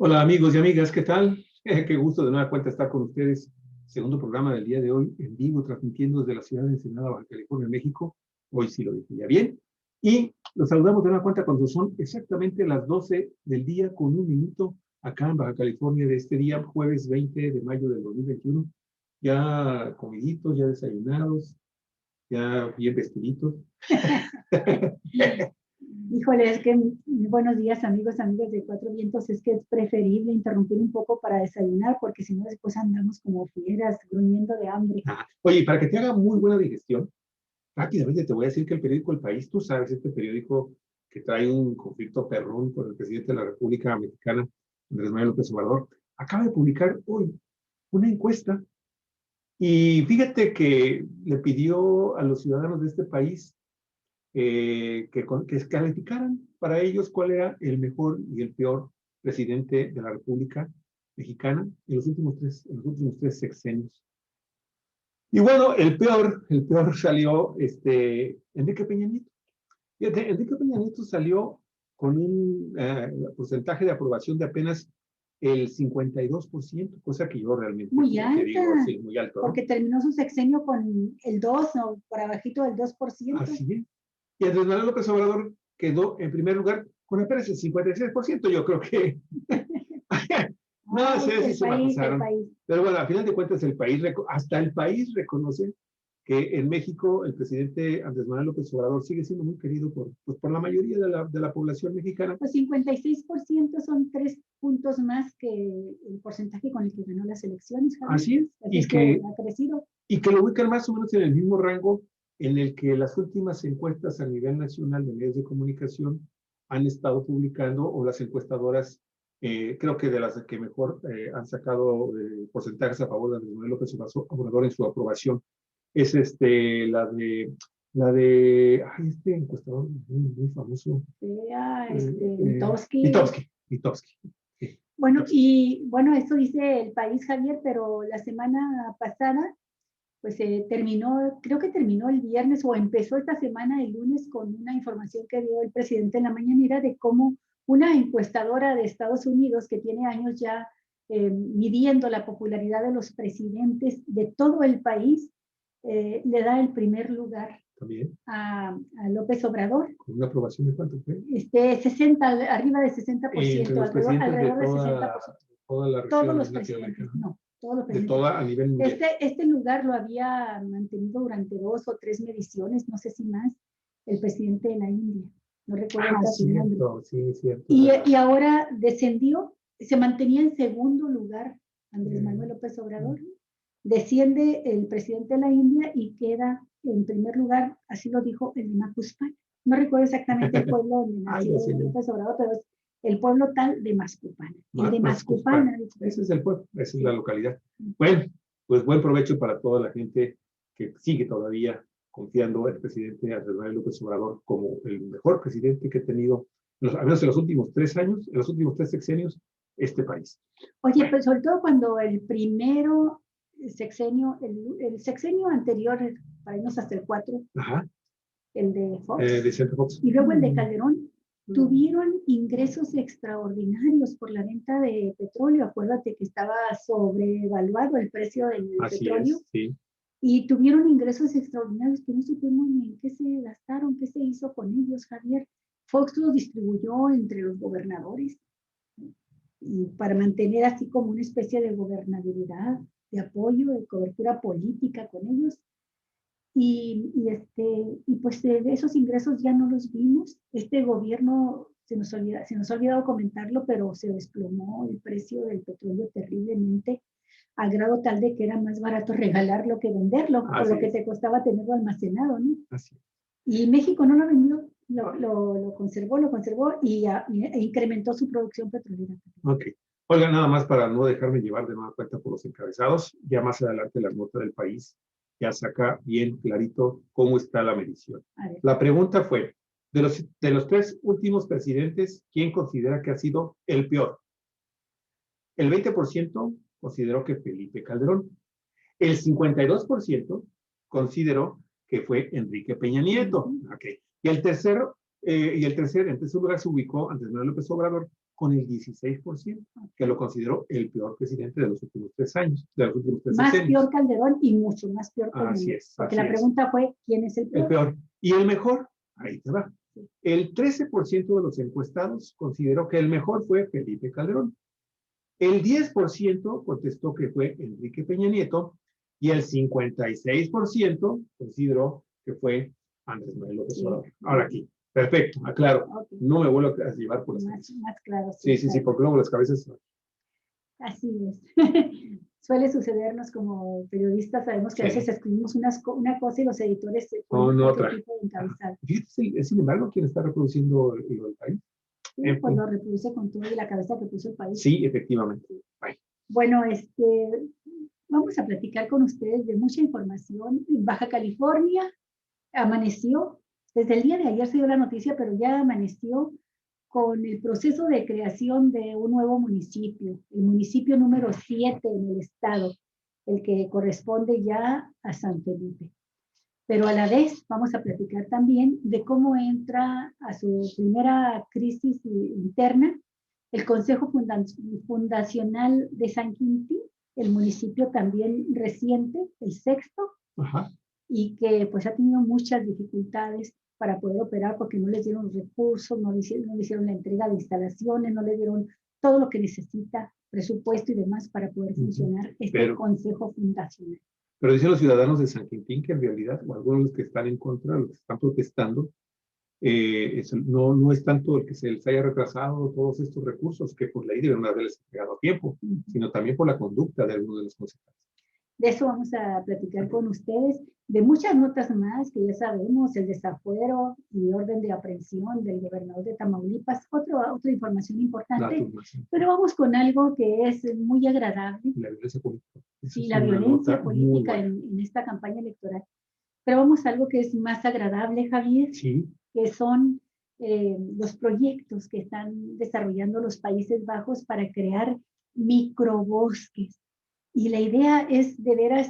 Hola amigos y amigas, ¿qué tal? Qué gusto de nueva cuenta estar con ustedes. Segundo programa del día de hoy, en vivo, transmitiendo desde la ciudad de Ensenada, Baja California, México. Hoy sí lo dije ya bien. Y los saludamos de nueva cuenta cuando son exactamente las 12 del día con un minuto acá en Baja California de este día, jueves 20 de mayo del 2021. Ya comiditos, ya desayunados, ya bien vestiditos. Híjole, es que buenos días amigos, amigas de Cuatro Vientos, es que es preferible interrumpir un poco para desayunar porque si no después andamos como fieras, gruñendo de hambre. Oye, para que te haga muy buena digestión, rápidamente te voy a decir que el periódico El País, tú sabes, este periódico que trae un conflicto perrón con el presidente de la República Mexicana, Andrés Manuel López Obrador, acaba de publicar hoy una encuesta y fíjate que le pidió a los ciudadanos de este país que calificaran para ellos cuál era el mejor y el peor presidente de la República Mexicana en los últimos tres sexenios. Y bueno, el peor salió Enrique Peña Nieto. Fíjate, Enrique Peña Nieto salió con un porcentaje de aprobación de apenas el 52%, cosa que yo realmente muy alta, digo, sí, muy alto, ¿no? Porque terminó su sexenio con el 2 o por abajito del 2%. Así es. Y Andrés Manuel López Obrador quedó en primer lugar con apenas el 56%. Yo creo que no sé si se matizaron. Pero bueno, al final de cuentas, hasta el país reconoce que en México el presidente Andrés Manuel López Obrador sigue siendo muy querido por la mayoría de la población mexicana. Pues 56% son 3 puntos más que el porcentaje con el que ganó las elecciones, Javier. Así es. Así es que ha crecido. Y que lo ubican más o menos en el mismo rango en el que las últimas encuestas a nivel nacional de medios de comunicación han estado publicando, o las encuestadoras, creo que de las que mejor han sacado porcentajes a favor de Andrés Manuel López Obrador en su aprobación, es la de este encuestador muy famoso. Mitofsky. Bueno, y bueno, esto dice El País, Javier, pero la semana pasada pues creo que terminó el viernes o empezó esta semana el lunes con una información que dio el presidente en la mañanera de cómo una encuestadora de Estados Unidos que tiene años ya midiendo la popularidad de los presidentes de todo el país, le da el primer lugar también a López Obrador. ¿Con una aprobación de cuánto fue? 60, arriba de 60%, alrededor de 60%. Toda la región todos los presidentes, no. De toda a nivel mundial. Este lugar lo había mantenido durante 2 o 3 mediciones, no sé si más, el presidente de la India. No recuerdo su nombre. Sí, cierto. Y ahora descendió, se mantenía en segundo lugar Andrés Manuel López Obrador. Desciende el presidente de la India y queda en primer lugar, así lo dijo el de Macuspana. No recuerdo exactamente el pueblo donde nació López Obrador, pero es el pueblo tal de Mascupana. El de Mascupana. Ese es el pueblo, esa es la localidad. Bueno, pues buen provecho para toda la gente que sigue todavía confiando en el presidente Andrés Manuel López Obrador como el mejor presidente que ha tenido, al menos en los últimos 3 años, en los últimos 3 sexenios, este país. Oye, pues sobre todo cuando el primero sexenio, el sexenio anterior, para irnos hasta el 4, el de Fox, y luego el de Calderón, tuvieron ingresos extraordinarios por la venta de petróleo. Acuérdate que estaba sobrevaluado el precio del petróleo. Sí. Y tuvieron ingresos extraordinarios que no supimos ni en qué se gastaron, qué se hizo con ellos, Javier. Fox los distribuyó entre los gobernadores y para mantener así como una especie de gobernabilidad, de apoyo, de cobertura política con ellos. Y pues de esos ingresos ya no los vimos. Este gobierno, se nos ha olvidado comentarlo, pero se desplomó el precio del petróleo terriblemente, al grado tal de que era más barato regalarlo que venderlo, por lo que te costaba tenerlo almacenado, ¿no? Así es. Y México no lo vendió, lo conservó e incrementó su producción petrolera. Ok. Oiga, nada más para no dejarme llevar de nueva cuenta por los encabezados, ya más adelante la nota del País ya saca bien clarito cómo está la medición. La pregunta fue, de los 3 últimos presidentes, ¿quién considera que ha sido el peor? El 20% consideró que Felipe Calderón. El 52% consideró que fue Enrique Peña Nieto. Okay. Y en tercer lugar se ubicó Andrés Manuel López Obrador con el 16%, que lo consideró el peor presidente de los últimos 3 años, de los últimos 3 Más sexenios. peor Calderón y mucho más peor Peña Así Nieto. es. Porque así la pregunta fue, ¿quién es el peor? El peor. Y el mejor, ahí te va. El 13% de los encuestados consideró que el mejor fue Felipe Calderón. El 10% contestó que fue Enrique Peña Nieto y el 56% consideró que fue Andrés Manuel López Obrador. Ahora aquí, perfecto, aclaro. Okay. No me vuelvo a llevar por eso. Más claro. Sí, porque luego las cabezas. Así es. Suele sucedernos como periodistas, sabemos que a veces escribimos una cosa y los editores ponen otro tipo de encabezado. Fíjate, sin embargo, ¿quién está reproduciendo el país? Sí, pues lo reproduce con todo y la cabeza que puso el país. Sí, efectivamente. Bye. Bueno, vamos a platicar con ustedes de mucha información. En Baja California amaneció, desde el día de ayer se dio la noticia, pero ya amaneció con el proceso de creación de un nuevo municipio, el municipio número 7 en el estado, el que corresponde ya a San Felipe. Pero a la vez vamos a platicar también de cómo entra a su primera crisis interna el Consejo Fundacional de San Quintín, el municipio también reciente, el 6º, y que pues ha tenido muchas dificultades para poder operar porque no les dieron los recursos, no le hicieron la entrega de instalaciones, no le dieron todo lo que necesita, presupuesto y demás para poder funcionar consejo fundacional. Pero dicen los ciudadanos de San Quintín que en realidad, o algunos de los que están en contra, los que están protestando, no es tanto el que se les haya retrasado todos estos recursos, que por ley deben haberles entregado a tiempo, sino también por la conducta de algunos de los concejales. De eso vamos a platicar con ustedes, de muchas notas más que ya sabemos, el desafuero y orden de aprehensión del gobernador de Tamaulipas, otra información importante, pero vamos con algo que es muy agradable. La violencia política. Sí, la violencia política en esta campaña electoral. Pero vamos a algo que es más agradable, Javier, que son los proyectos que están desarrollando los Países Bajos para crear microbosques. Y la idea es de veras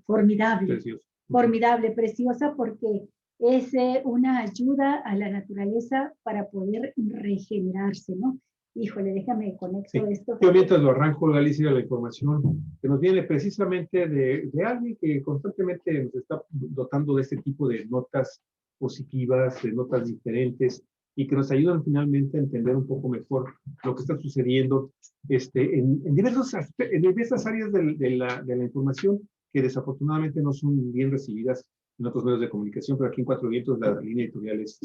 formidable. Precioso. Formidable, preciosa, porque es una ayuda a la naturaleza para poder regenerarse, ¿no? Híjole, déjame conecto esto. Yo mientras lo arranco, Galicia, la información que nos viene precisamente de alguien que constantemente nos está dotando de este tipo de notas positivas, de notas diferentes, y que nos ayudan finalmente a entender un poco mejor lo que está sucediendo en diversas áreas de la información que desafortunadamente no son bien recibidas en otros medios de comunicación, pero aquí en Cuatro Vientos la línea editorial es,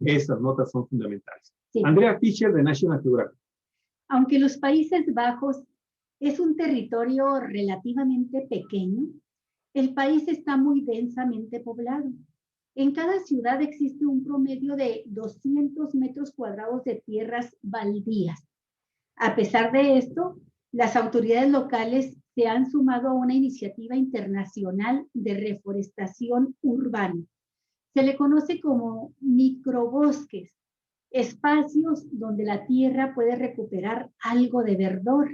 estas notas son fundamentales. Sí. Andrea Fischer, de National Geographic. Aunque los Países Bajos es un territorio relativamente pequeño, el país está muy densamente poblado. En cada ciudad existe un promedio de 200 metros cuadrados de tierras baldías. A pesar de esto, las autoridades locales se han sumado a una iniciativa internacional de reforestación urbana. Se le conoce como microbosques, espacios donde la tierra puede recuperar algo de verdor.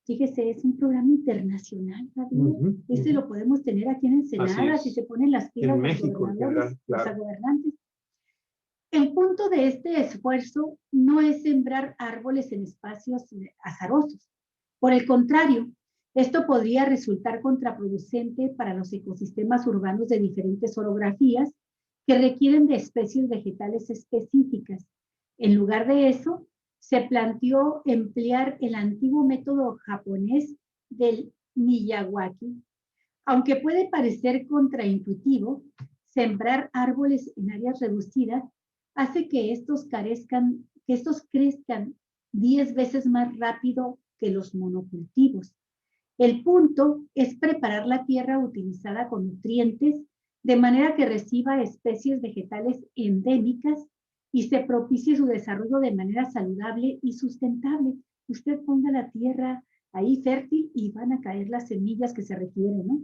Fíjese, es un programa internacional, ¿sabes? Ese lo podemos tener aquí en Ensenada, si se ponen las pilas en los México, gobernadores, claro. los gobernantes. El punto de este esfuerzo no es sembrar árboles en espacios azarosos. Por el contrario, esto podría resultar contraproducente para los ecosistemas urbanos de diferentes orografías que requieren de especies vegetales específicas. En lugar de eso, se planteó emplear el antiguo método japonés del Miyawaki. Aunque puede parecer contraintuitivo, sembrar árboles en áreas reducidas hace que estos crezcan 10 veces más rápido que los monocultivos. El punto es preparar la tierra utilizada con nutrientes de manera que reciba especies vegetales endémicas y se propicie su desarrollo de manera saludable y sustentable. Usted ponga la tierra ahí fértil y van a caer las semillas que se requieren, ¿no?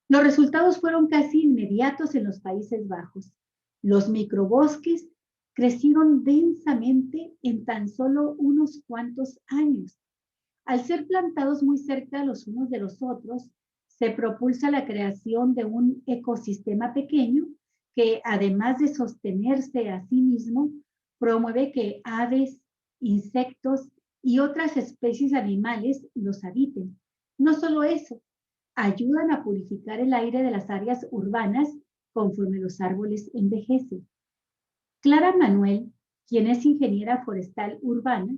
Los resultados fueron casi inmediatos en los Países Bajos. Los microbosques crecieron densamente en tan solo unos cuantos años. Al ser plantados muy cerca los unos de los otros, se propulsa la creación de un ecosistema pequeño que, además de sostenerse a sí mismo, promueve que aves, insectos y otras especies animales los habiten. No solo eso, ayudan a purificar el aire de las áreas urbanas conforme los árboles envejecen. Clara Manuel, quien es ingeniera forestal urbana,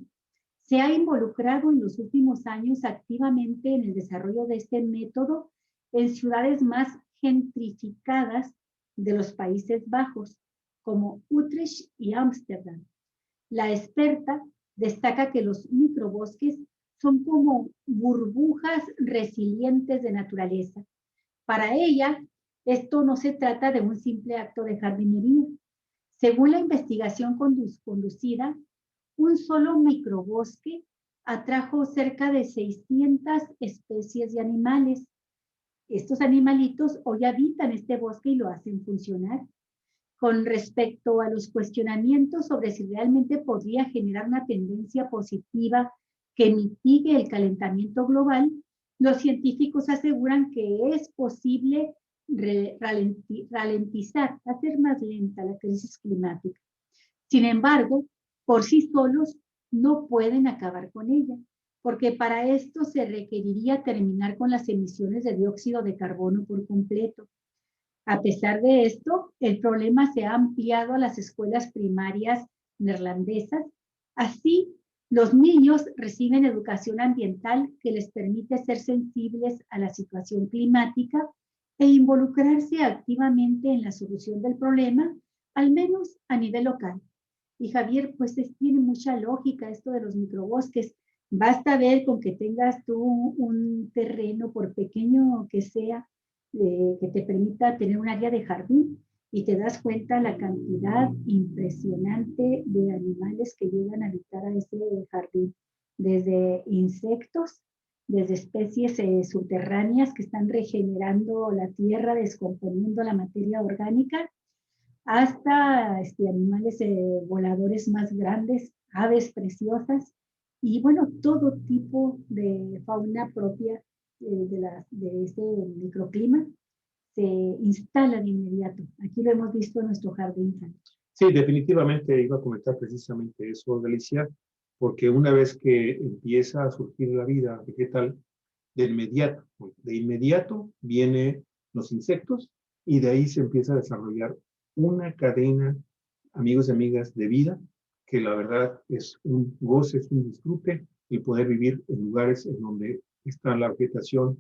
se ha involucrado en los últimos años activamente en el desarrollo de este método en ciudades más gentrificadas de los Países Bajos, como Utrecht y Ámsterdam. La experta destaca que los microbosques son como burbujas resilientes de naturaleza. Para ella, esto no se trata de un simple acto de jardinería. Según la investigación conducida, un solo microbosque atrajo cerca de 600 especies de animales. Estos animalitos hoy habitan este bosque y lo hacen funcionar. Con respecto a los cuestionamientos sobre si realmente podría generar una tendencia positiva que mitigue el calentamiento global, los científicos aseguran que es posible ralentizar, hacer más lenta la crisis climática. Sin embargo, por sí solos no pueden acabar con ella, porque para esto se requeriría terminar con las emisiones de dióxido de carbono por completo. A pesar de esto, el problema se ha ampliado a las escuelas primarias neerlandesas. Así, los niños reciben educación ambiental que les permite ser sensibles a la situación climática e involucrarse activamente en la solución del problema, al menos a nivel local. Y Javier, pues tiene mucha lógica esto de los microbosques. Basta ver con que tengas tú un terreno, por pequeño que sea, que te permita tener un área de jardín y te das cuenta la cantidad impresionante de animales que llegan a habitar a ese jardín, desde insectos, desde especies subterráneas que están regenerando la tierra, descomponiendo la materia orgánica, hasta animales voladores más grandes, aves preciosas y bueno, todo tipo de fauna propia de ese microclima se instala de inmediato. Aquí lo hemos visto en nuestro jardín. Sí, definitivamente iba a comentar precisamente eso, Galicia, porque una vez que empieza a surgir la vida vegetal, de inmediato vienen los insectos y de ahí se empieza a desarrollar una cadena, amigos y amigas, de vida, que la verdad es un goce, es un disfrute el poder vivir en lugares en donde está la vegetación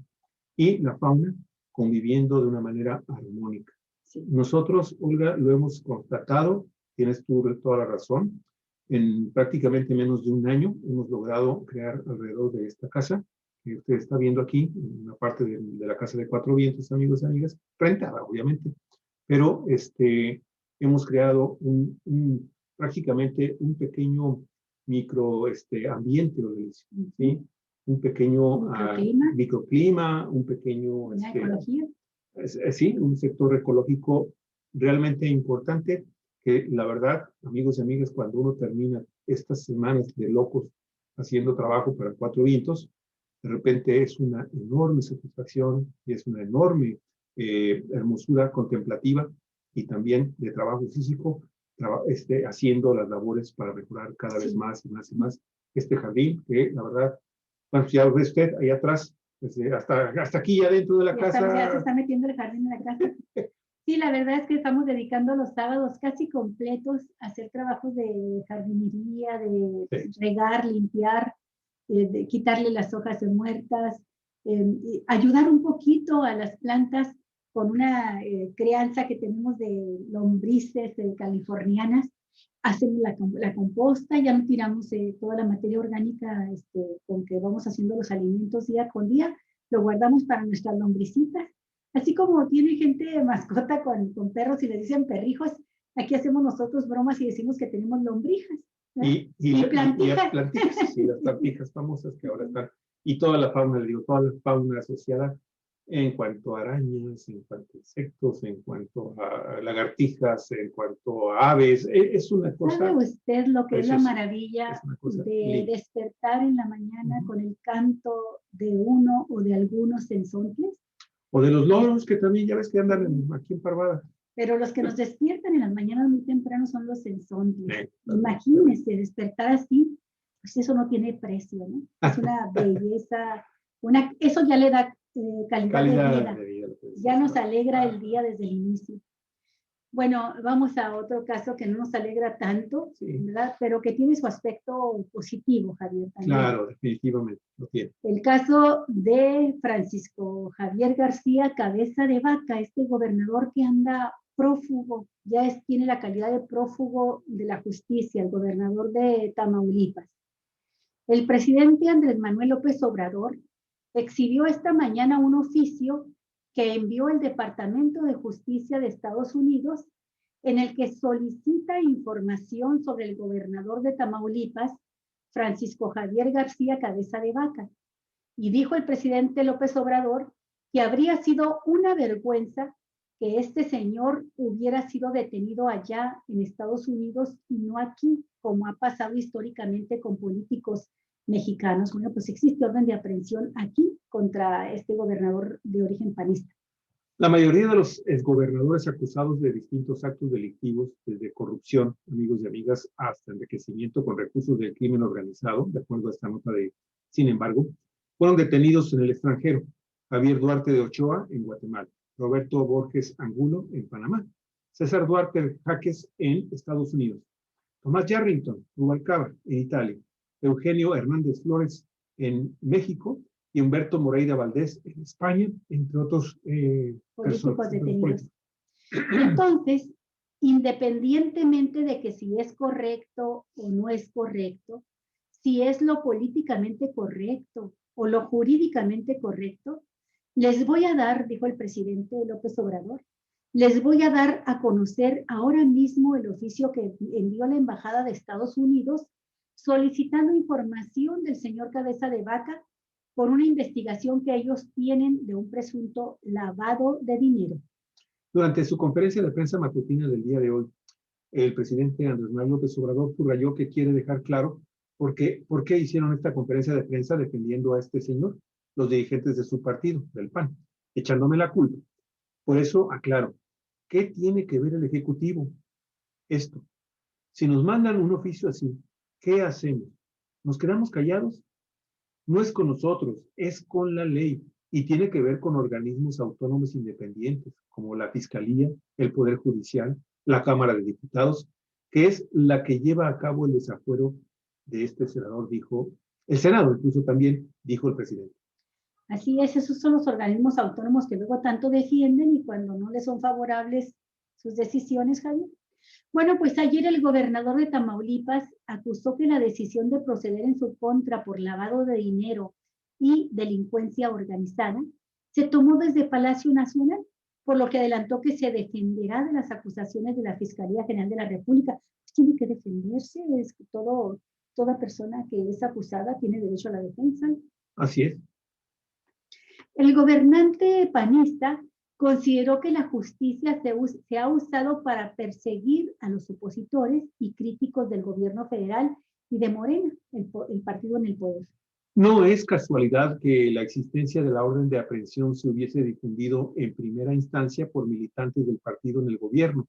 y la fauna conviviendo de una manera armónica. Sí. Nosotros, Olga, lo hemos constatado, tienes tú toda la razón, en prácticamente menos de un año hemos logrado crear alrededor de esta casa, que usted está viendo aquí, en una parte de la Casa de Cuatro Vientos, amigos y amigas, rentada, obviamente, pero hemos creado prácticamente un pequeño micro ambiente, ¿sí? Un pequeño microclima, un pequeño... sí, un sector ecológico realmente importante que la verdad, amigos y amigas, cuando uno termina estas semanas de locos haciendo trabajo para Cuatro Vientos, de repente es una enorme satisfacción y es una enorme hermosura contemplativa y también de trabajo físico, haciendo las labores para mejorar cada vez más y más y más este jardín, que la verdad, bueno, ya lo ve usted ahí atrás, hasta aquí ya dentro de la casa. Ya se está metiendo el jardín en la casa. Sí, la verdad es que estamos dedicando los sábados casi completos a hacer trabajos de jardinería, de regar, limpiar, de quitarle las hojas muertas, ayudar un poquito a las plantas con una crianza que tenemos de lombrices californianas. Hacemos la composta, ya no tiramos toda la materia orgánica con que vamos haciendo los alimentos día con día, lo guardamos para nuestras lombricitas. Así como tiene gente mascota con perros y le dicen perrijos, aquí hacemos nosotros bromas y decimos que tenemos lombrijas. Y plantijas. Sí, las plantijas famosas que ahora están. Y toda la fauna, le digo, toda la fauna asociada en cuanto a arañas, en cuanto a insectos, en cuanto a lagartijas, en cuanto a aves. Es una cosa... ¿Sabe usted lo que es la maravilla de despertar en la mañana con el canto de uno o de algunos sensontles? O de los loros, que también ya ves que andan aquí en Parvada. Pero los que nos despiertan en las mañanas muy temprano son los sensontles. Imagínese despertar así pues eso no tiene precio, ¿no? Es una belleza, eso ya le da calidad de vida. Ya nos alegra el día desde el inicio. Bueno, vamos a otro caso que no nos alegra tanto, sí, ¿verdad? Pero que tiene su aspecto positivo, Javier. También. Claro, definitivamente lo tiene. El caso de Francisco Javier García Cabeza de Vaca, este gobernador que anda prófugo, tiene la calidad de prófugo de la justicia, el gobernador de Tamaulipas. El presidente Andrés Manuel López Obrador exhibió esta mañana un oficio que envió el Departamento de Justicia de Estados Unidos, en el que solicita información sobre el gobernador de Tamaulipas, Francisco Javier García Cabeza de Vaca. Y dijo el presidente López Obrador que habría sido una vergüenza que este señor hubiera sido detenido allá en Estados Unidos y no aquí, como ha pasado históricamente con políticos mexicanos. Bueno, pues existe orden de aprehensión aquí contra este gobernador de origen panista. La mayoría de los exgobernadores acusados de distintos actos delictivos, desde corrupción, amigos y amigas, hasta enriquecimiento con recursos del crimen organizado, de acuerdo a esta nota Sin embargo, fueron detenidos en el extranjero. Javier Duarte de Ochoa, en Guatemala. Roberto Borges Angulo, en Panamá. César Duarte Jaques, en Estados Unidos. Tomás Yarrington Rubalcaba, en Italia. Eugenio Hernández Flores, en México. Y Humberto Moreira Valdés, en España, entre otros políticos detenidos. Entonces, independientemente de que si es correcto o no es correcto, si es lo políticamente correcto o lo jurídicamente correcto, les voy a dar, dijo el presidente López Obrador, les voy a dar a conocer ahora mismo el oficio que envió la Embajada de Estados Unidos solicitando información del señor Cabeza de Vaca por una investigación que ellos tienen de un presunto lavado de dinero. Durante su conferencia de prensa matutina del día de hoy, el presidente Andrés Manuel López Obrador subrayó que quiere dejar claro por qué hicieron esta conferencia de prensa defendiendo a este señor, los dirigentes de su partido, del PAN, echándome la culpa. Por eso aclaro, ¿qué tiene que ver el Ejecutivo? Esto. Si nos mandan un oficio así, ¿qué hacemos? ¿Nos quedamos callados? No es con nosotros, es con la ley y tiene que ver con organismos autónomos independientes, como la Fiscalía, el Poder Judicial, la Cámara de Diputados, que es la que lleva a cabo el desafuero de este senador, dijo, el Senado incluso también, dijo el presidente. Así es, esos son los organismos autónomos que luego tanto defienden y cuando no les son favorables sus decisiones, Javier. Bueno, pues ayer el gobernador de Tamaulipas acusó que la decisión de proceder en su contra por lavado de dinero y delincuencia organizada se tomó desde Palacio Nacional, por lo que adelantó que se defenderá de las acusaciones de la Fiscalía General de la República. Tiene que defenderse, es que toda persona que es acusada tiene derecho a la defensa. Así es. El gobernante panista consideró que la justicia se ha usado para perseguir a los opositores y críticos del gobierno federal y de Morena, el partido en el poder. No es casualidad que la existencia de la orden de aprehensión se hubiese difundido en primera instancia por militantes del partido en el gobierno.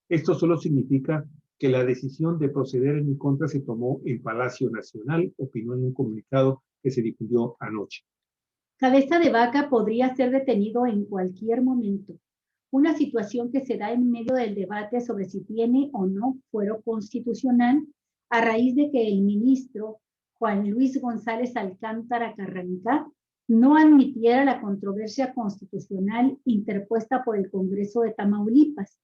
Esto solo significa que la decisión de proceder en mi contra se tomó en Palacio Nacional, opinó en un comunicado que se difundió anoche. Cabeza de Vaca podría ser detenido en cualquier momento. Una situación que se da en medio del debate sobre si tiene o no fuero constitucional a raíz de que el ministro Juan Luis González Alcántara Carrancá no admitiera la controversia constitucional interpuesta por el Congreso de Tamaulipas,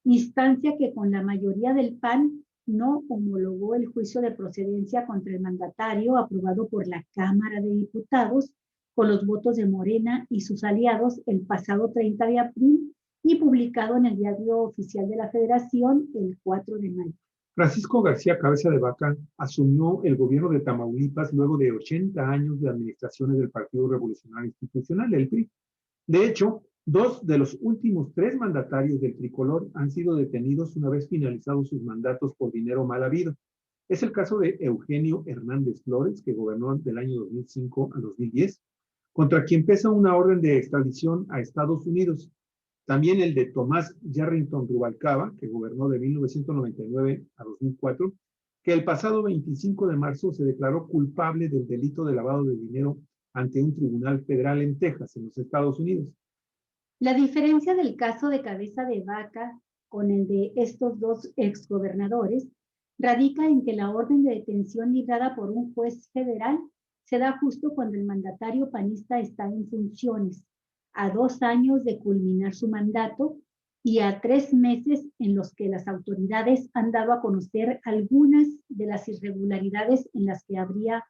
instancia que con la mayoría del PAN no homologó el juicio de procedencia contra el mandatario aprobado por la Cámara de Diputados con los votos de Morena y sus aliados el pasado 30 de abril y publicado en el Diario Oficial de la Federación el 4 de mayo. Francisco García Cabeza de Vaca asumió el gobierno de Tamaulipas luego de 80 años de administraciones del Partido Revolucionario Institucional, el PRI. De hecho, 2 de los últimos 3 mandatarios del tricolor han sido detenidos una vez finalizados sus mandatos por dinero mal habido. Es el caso de Eugenio Hernández Flores, que gobernó del año 2005 a 2010, contra quien pesa una orden de extradición a Estados Unidos. También el de Tomás Yarrington Rubalcaba, que gobernó de 1999 a 2004, que el pasado 25 de marzo se declaró culpable del delito de lavado de dinero ante un tribunal federal en Texas, en los Estados Unidos. La diferencia del caso de Cabeza de Vaca con el de estos dos exgobernadores radica en que la orden de detención librada por un juez federal se da justo cuando el mandatario panista está en funciones, a 2 años de culminar su mandato y a 3 meses en los que las autoridades han dado a conocer algunas de las irregularidades en las que habría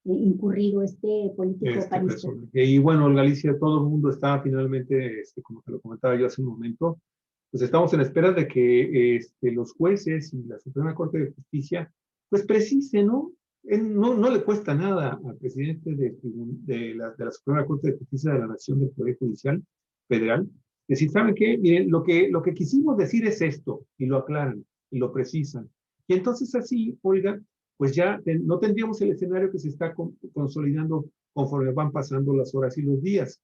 incurrido este político panista. Y bueno, Galicia, todo el mundo está finalmente, como te lo comentaba yo hace un momento, pues estamos en espera de que los jueces y la Suprema Corte de Justicia pues precisen, ¿no? No le cuesta nada al presidente de la Suprema Corte de Justicia de la Nación del Poder Judicial Federal decir, ¿saben qué? Miren, lo que quisimos decir es esto, y lo aclaran, y lo precisan. Y entonces así, oiga, pues ya no tendríamos el escenario que se está consolidando conforme van pasando las horas y los días.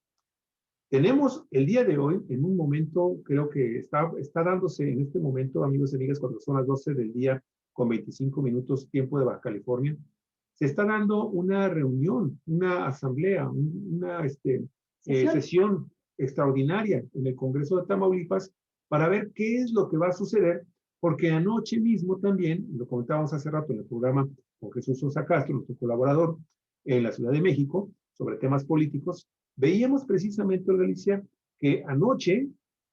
Tenemos el día de hoy, en un momento, creo que está dándose en este momento, amigos y amigas, cuando son las 12 del día, con 25 minutos, tiempo de Baja California, se está dando una reunión, una asamblea, una sesión extraordinaria en el Congreso de Tamaulipas para ver qué es lo que va a suceder, porque anoche mismo también, lo comentábamos hace rato en el programa con Jesús Sosa Castro, nuestro colaborador en la Ciudad de México, sobre temas políticos, veíamos precisamente, Galicia, que anoche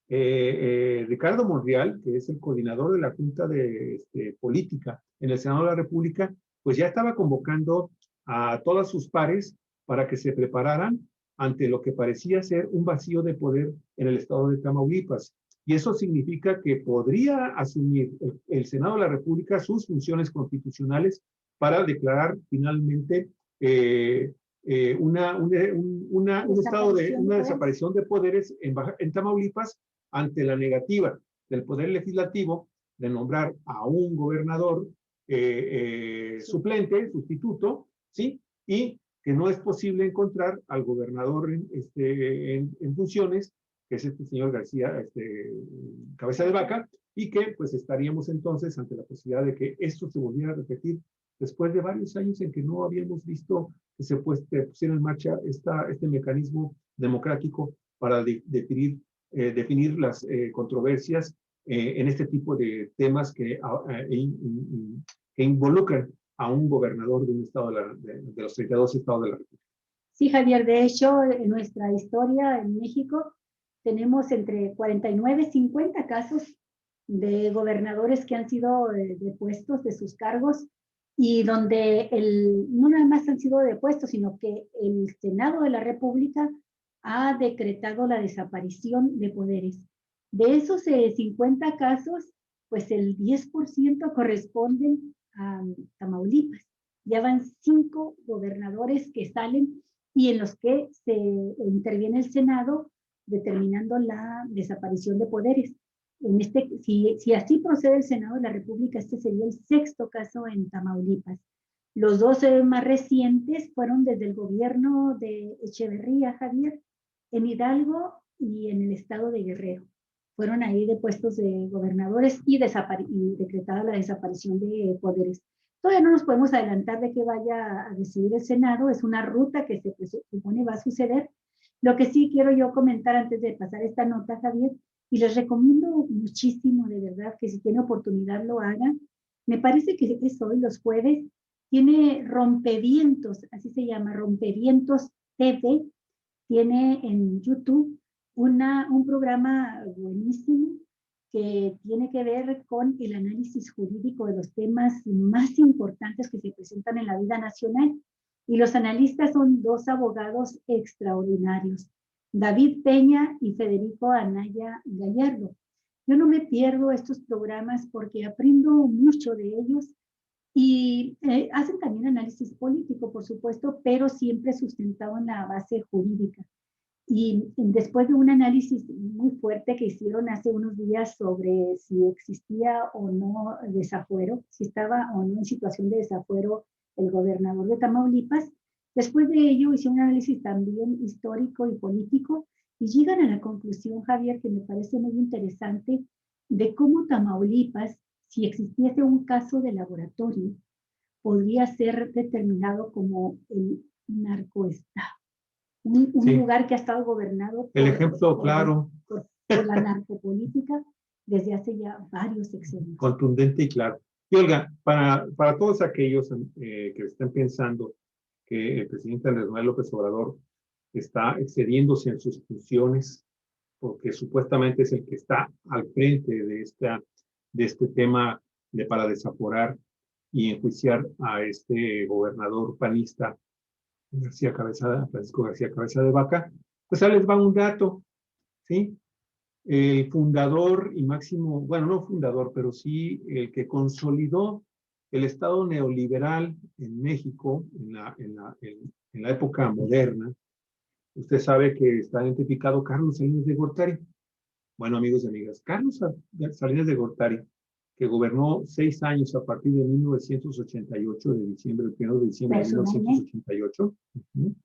Ricardo Monreal, que es el coordinador de la Junta de Política en el Senado de la República, pues ya estaba convocando a todas sus pares para que se prepararan ante lo que parecía ser un vacío de poder en el estado de Tamaulipas. Y eso significa que podría asumir el Senado de la República sus funciones constitucionales para declarar finalmente una desaparición de poderes en Tamaulipas ante la negativa del Poder Legislativo de nombrar a un gobernador suplente, sustituto, ¿sí? Y que no es posible encontrar al gobernador en funciones, que es este señor García, Cabeza de Vaca, y que pues estaríamos entonces ante la posibilidad de que esto se volviera a repetir después de varios años en que no habíamos visto que se pusiera en marcha este mecanismo democrático para definir las controversias en este tipo de temas que involucran a un gobernador de un estado de los 32 estados de la República. Sí, Javier, de hecho, en nuestra historia en México tenemos entre 49 y 50 casos de gobernadores que han sido depuestos de sus cargos y donde no nada más han sido depuestos, sino que el Senado de la República ha decretado la desaparición de poderes. De esos 50 casos, pues el 10% corresponden a Tamaulipas. Ya van 5 gobernadores que salen y en los que se interviene el Senado determinando la desaparición de poderes. Si así procede el Senado de la República, este sería el 6º caso en Tamaulipas. Los 2 más recientes fueron desde el gobierno de Echeverría, Javier, en Hidalgo y en el estado de Guerrero. Fueron ahí depuestos de gobernadores y decretada la desaparición de poderes. Todavía no nos podemos adelantar de que vaya a decidir el Senado, es una ruta que se supone va a suceder. Lo que sí quiero yo comentar antes de pasar esta nota, Javier, y les recomiendo muchísimo, de verdad, que si tiene oportunidad lo hagan. Me parece que es hoy, los jueves, tiene Rompevientos, así se llama, Rompevientos TV, tiene en YouTube un programa buenísimo que tiene que ver con el análisis jurídico de los temas más importantes que se presentan en la vida nacional. Y los analistas son 2 abogados extraordinarios, David Peña y Federico Anaya Gallardo. Yo no me pierdo estos programas porque aprendo mucho de ellos y hacen también análisis político, por supuesto, pero siempre sustentado en la base jurídica. Y después de un análisis muy fuerte que hicieron hace unos días sobre si existía o no desafuero, si estaba o no en situación de desafuero el gobernador de Tamaulipas, después de ello hicieron un análisis también histórico y político y llegan a la conclusión, Javier, que me parece muy interesante, de cómo Tamaulipas si existiese un caso de laboratorio, podría ser determinado como el narcoestado. Un Sí. lugar que ha estado gobernado El ejemplo claro, por la narcopolítica desde hace ya varios sexenios. contundente y claro. Y Olga, para todos aquellos que estén pensando que el presidente Andrés Manuel López Obrador está excediéndose en sus funciones, porque supuestamente es el que está al frente de este tema para desaforar y enjuiciar a este gobernador panista, Francisco García Cabeza de Vaca, pues ahí les va un dato, ¿sí? El fundador y máximo, bueno, no fundador, pero sí el que consolidó el Estado neoliberal en México en la época moderna. Usted sabe que está identificado Carlos Salinas de Gortari. Bueno, amigos y amigas, Carlos Salinas de Gortari, que gobernó 6 años a partir de 1988, de diciembre, el 1 de diciembre de 1988.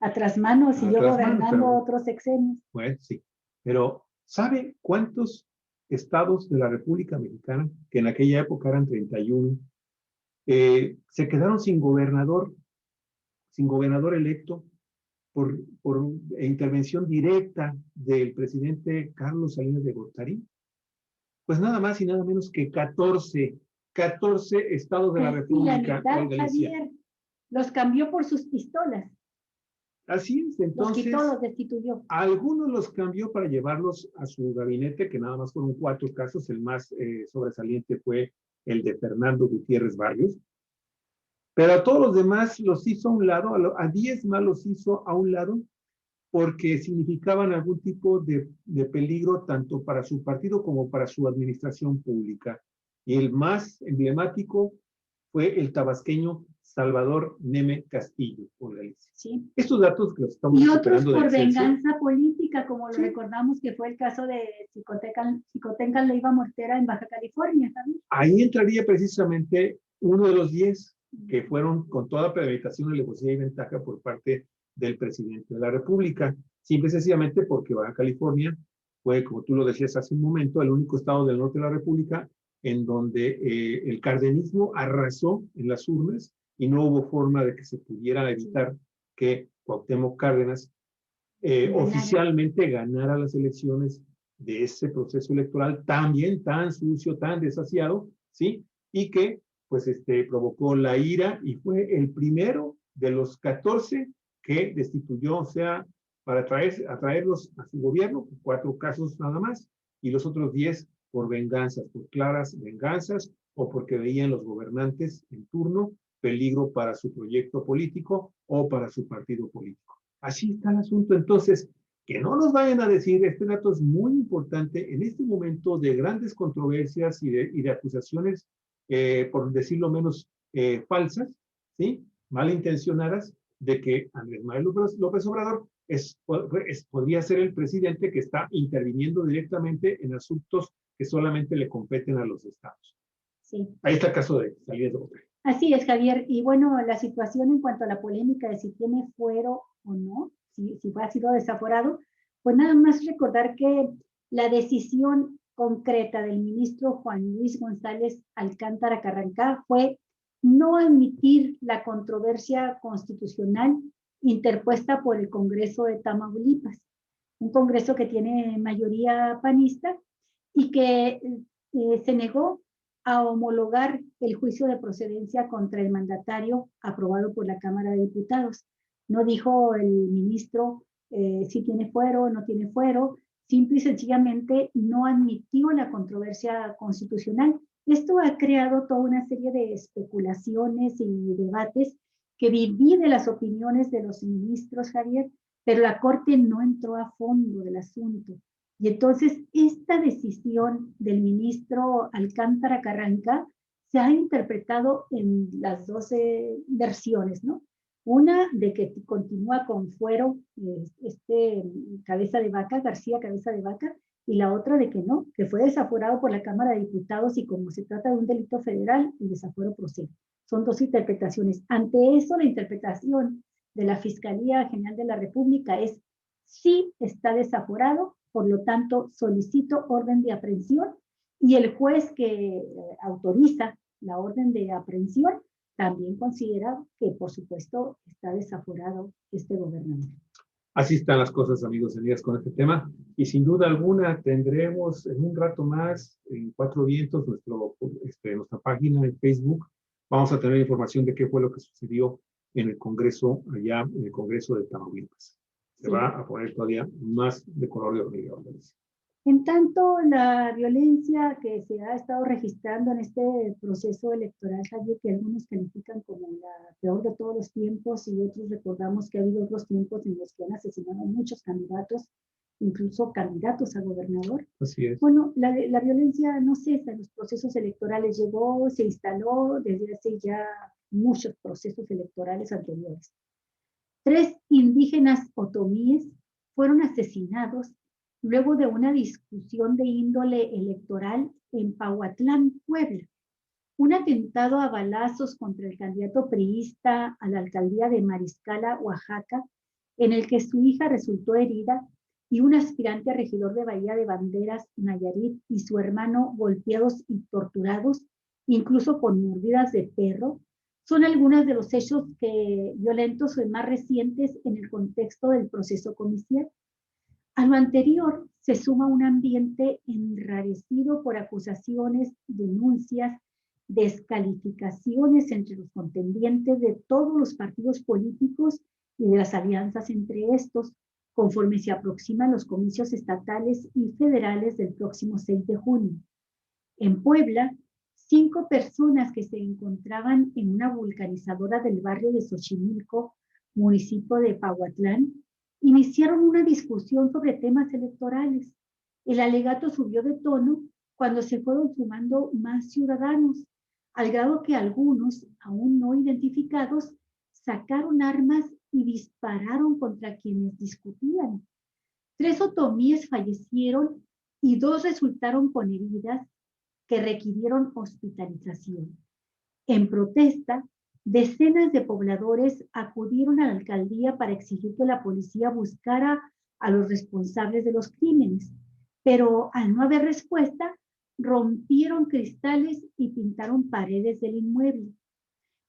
A trasmano, siguió gobernando otros sexenios. Pues sí, pero ¿sabe cuántos estados de la República Mexicana, que en aquella época eran 31, se quedaron sin gobernador electo por intervención directa del presidente Carlos Salinas de Gortari? Pues nada más y nada menos que 14 estados de la República. La mitad, Javier, los cambió por sus pistolas. Así es, entonces. Los quitó, los destituyó. Algunos los cambió para llevarlos a su gabinete, que nada más fueron 4 casos. El más sobresaliente fue el de Fernando Gutiérrez Barrios. Pero a todos los demás los hizo a un lado, a 10 más los hizo a un lado, porque significaban algún tipo de peligro tanto para su partido como para su administración pública. Y el más emblemático fue el tabasqueño Salvador Neme Castillo, por Galicia. Sí. Estos datos que los estamos y otros por de venganza política, como lo sí. recordamos que fue el caso de Xicotenca Leiva Mortera en Baja California también. Ahí entraría precisamente uno de los 10 que fueron con toda premeditación, alevosía y ventaja por parte del presidente de la República, simple y sencillamente porque Baja California fue, como tú lo decías hace un momento, el único estado del norte de la República en donde el cardenismo arrasó en las urnas y no hubo forma de que se pudiera evitar que Cuauhtémoc Cárdenas oficialmente ganara las elecciones de ese proceso electoral también tan sucio, tan desasiado, ¿sí? Y que pues provocó la ira y fue el primero de los 14 que destituyó, o sea, para atraerlos a su gobierno, 4 casos nada más, y los otros 10 por venganzas, por claras venganzas, o porque veían los gobernantes en turno peligro para su proyecto político o para su partido político. Así está el asunto. Entonces, que no nos vayan a decir, este dato es muy importante en este momento de grandes controversias y de acusaciones, por decirlo menos, falsas, ¿sí? Malintencionadas, de que Andrés Manuel López Obrador podría ser el presidente que está interviniendo directamente en asuntos que solamente le competen a los estados. Sí. Ahí está el caso de Salinas de Gortari. Así es, Javier. Y bueno, la situación en cuanto a la polémica de si tiene fuero o no, si ha sido desaforado, pues nada más recordar que la decisión concreta del ministro Juan Luis González Alcántara Carrancá fue no admitir la controversia constitucional interpuesta por el Congreso de Tamaulipas, un Congreso que tiene mayoría panista y que se negó a homologar el juicio de procedencia contra el mandatario aprobado por la Cámara de Diputados. No dijo el ministro si tiene fuero o no tiene fuero, simple y sencillamente no admitió la controversia constitucional. Esto ha creado toda una serie de especulaciones y debates que divide las opiniones de los ministros, Javier, pero la Corte no entró a fondo del asunto. Y entonces esta decisión del ministro Alcántara Carrancá se ha interpretado en las 12 versiones, ¿no? Una de que continúa con fuero Cabeza de Vaca, García Cabeza de Vaca, y la otra de que no, que fue desaforado por la Cámara de Diputados y como se trata de un delito federal, el desafuero procede. Son 2 interpretaciones. Ante eso, la interpretación de la Fiscalía General de la República es sí está desaforado, por lo tanto solicito orden de aprehensión Y el juez que autoriza la orden de aprehensión también considera que, por supuesto, está desaforado este gobernador. Así están las cosas, amigos y amigas, con este tema. Y sin duda alguna tendremos en un rato más, en Cuatro Vientos, nuestra página en Facebook. Vamos a tener información de qué fue lo que sucedió en el Congreso, allá en el Congreso de Tamaulipas. Se va a poner todavía más de color de hormiga. En tanto, la violencia que se ha estado registrando en este proceso electoral, Javier, que algunos califican como la peor de todos los tiempos y otros recordamos que ha habido otros tiempos en los que han asesinado a muchos candidatos, incluso candidatos a gobernador. Así es. Bueno, la violencia no cesa en los procesos electorales, llegó, se instaló desde hace ya muchos procesos electorales anteriores. 3 indígenas otomíes fueron asesinados luego de una discusión de índole electoral en Pahuatlán, Puebla. Un atentado a balazos contra el candidato priista a la alcaldía de Mariscala, Oaxaca, en el que su hija resultó herida, y un aspirante a regidor de Bahía de Banderas, Nayarit, y su hermano golpeados y torturados, incluso con mordidas de perro, son algunos de los hechos violentos más recientes en el contexto del proceso comicial. A lo anterior se suma un ambiente enrarecido por acusaciones, denuncias, descalificaciones entre los contendientes de todos los partidos políticos y de las alianzas entre estos, conforme se aproximan los comicios estatales y federales del próximo 6 de junio. En Puebla, 5 personas que se encontraban en una vulcanizadora del barrio de Xochimilco, municipio de Pahuatlán, iniciaron una discusión sobre temas electorales. El alegato subió de tono cuando se fueron sumando más ciudadanos, al grado que algunos, aún no identificados, sacaron armas y dispararon contra quienes discutían. 3 otomíes fallecieron y 2 resultaron con heridas que requirieron hospitalización. En protesta, decenas de pobladores acudieron a la alcaldía para exigir que la policía buscara a los responsables de los crímenes, pero al no haber respuesta, rompieron cristales y pintaron paredes del inmueble.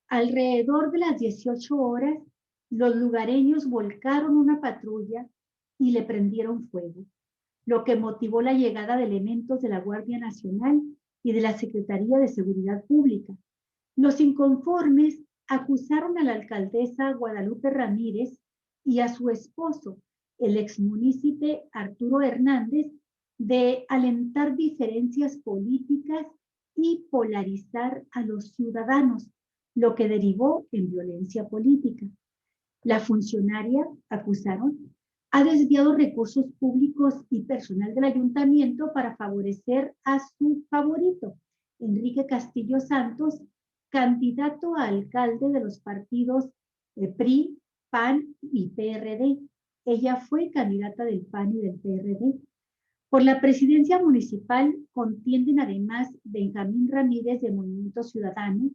Alrededor de las 18 horas, los lugareños volcaron una patrulla y le prendieron fuego, lo que motivó la llegada de elementos de la Guardia Nacional y de la Secretaría de Seguridad Pública. Los inconformes acusaron a la alcaldesa Guadalupe Ramírez y a su esposo, el exmunícipe Arturo Hernández, de alentar diferencias políticas y polarizar a los ciudadanos, lo que derivó en violencia política. La funcionaria, acusaron, ha desviado recursos públicos y personal del ayuntamiento para favorecer a su favorito, Enrique Castillo Santos, candidato a alcalde de los partidos PRI, PAN y PRD. Ella fue candidata del PAN y del PRD. Por la presidencia municipal contienden además Benjamín Ramírez de Movimiento Ciudadano,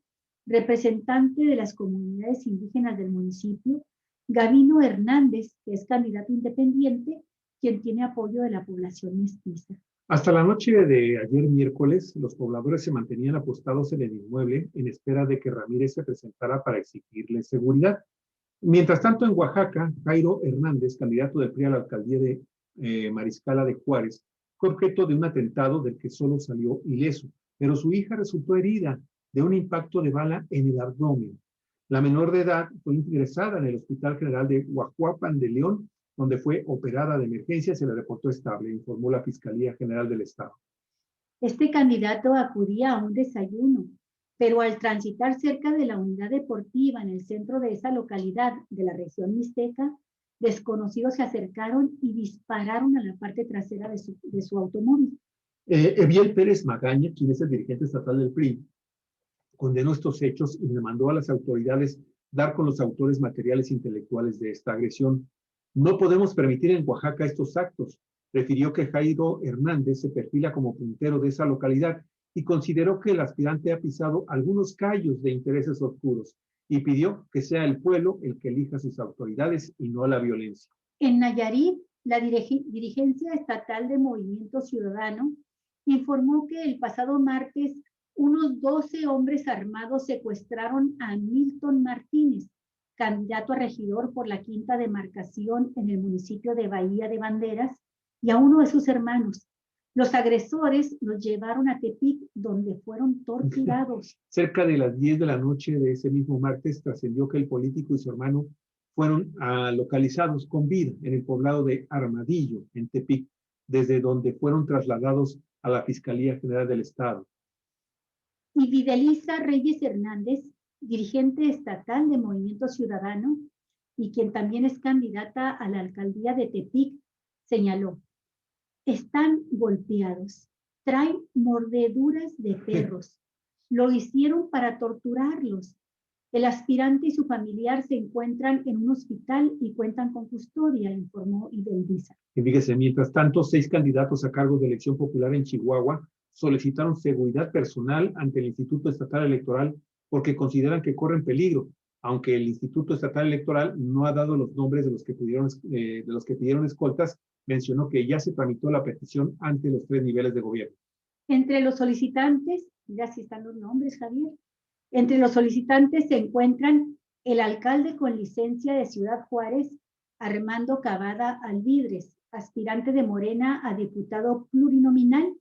representante de las comunidades indígenas del municipio, Gabino Hernández, que es candidato independiente, quien tiene apoyo de la población mestiza. Hasta la noche de ayer miércoles, los pobladores se mantenían apostados en el inmueble en espera de que Ramírez se presentara para exigirle seguridad. Mientras tanto, en Oaxaca, Jairo Hernández, candidato del PRI a la alcaldía de Mariscala de Juárez, fue objeto de un atentado del que solo salió ileso, pero su hija resultó herida de un impacto de bala en el abdomen. La menor de edad fue ingresada en el Hospital General de Huajuapan de León, donde fue operada de emergencia y se le reportó estable, informó la Fiscalía General del Estado. Este candidato acudía a un desayuno, pero al transitar cerca de la unidad deportiva en el centro de esa localidad de la región mixteca, desconocidos se acercaron y dispararon a la parte trasera de su automóvil. Eviel Pérez Magaña, quien es el dirigente estatal del PRI, condenó estos hechos y demandó a las autoridades dar con los autores materiales e intelectuales de esta agresión. No podemos permitir en Oaxaca estos actos. Refirió que Jairo Hernández se perfila como puntero de esa localidad y consideró que el aspirante ha pisado algunos callos de intereses oscuros y pidió que sea el pueblo el que elija sus autoridades y no la violencia. En Nayarit, la dirigencia estatal de Movimiento Ciudadano informó que el pasado martes unos 12 hombres armados secuestraron a Milton Martínez, candidato a regidor por la quinta demarcación en el municipio de Bahía de Banderas, y a uno de sus hermanos. Los agresores los llevaron a Tepic, donde fueron torturados. Cerca de las 10 de la noche de ese mismo martes trascendió que el político y su hermano fueron localizados con vida en el poblado de Armadillo, en Tepic, desde donde fueron trasladados a la Fiscalía General del Estado. Y Fidelisa Reyes Hernández, dirigente estatal de Movimiento Ciudadano y quien también es candidata a la alcaldía de Tepic, señaló: están golpeados, traen mordeduras de perros, lo hicieron para torturarlos. El aspirante y su familiar se encuentran en un hospital y cuentan con custodia, informó Fidelisa. Y fíjese, mientras tanto, 6 candidatos a cargo de elección popular en Chihuahua solicitaron seguridad personal ante el Instituto Estatal Electoral porque consideran que corren peligro, aunque el Instituto Estatal Electoral no ha dado los nombres de los que pidieron escoltas. Mencionó que ya se tramitó la petición ante los 3 niveles de gobierno. Entre los solicitantes, ya sí están los nombres, Javier, entre los solicitantes se encuentran el alcalde con licencia de Ciudad Juárez, Armando Cavada Alvidres, aspirante de Morena a diputado plurinominal,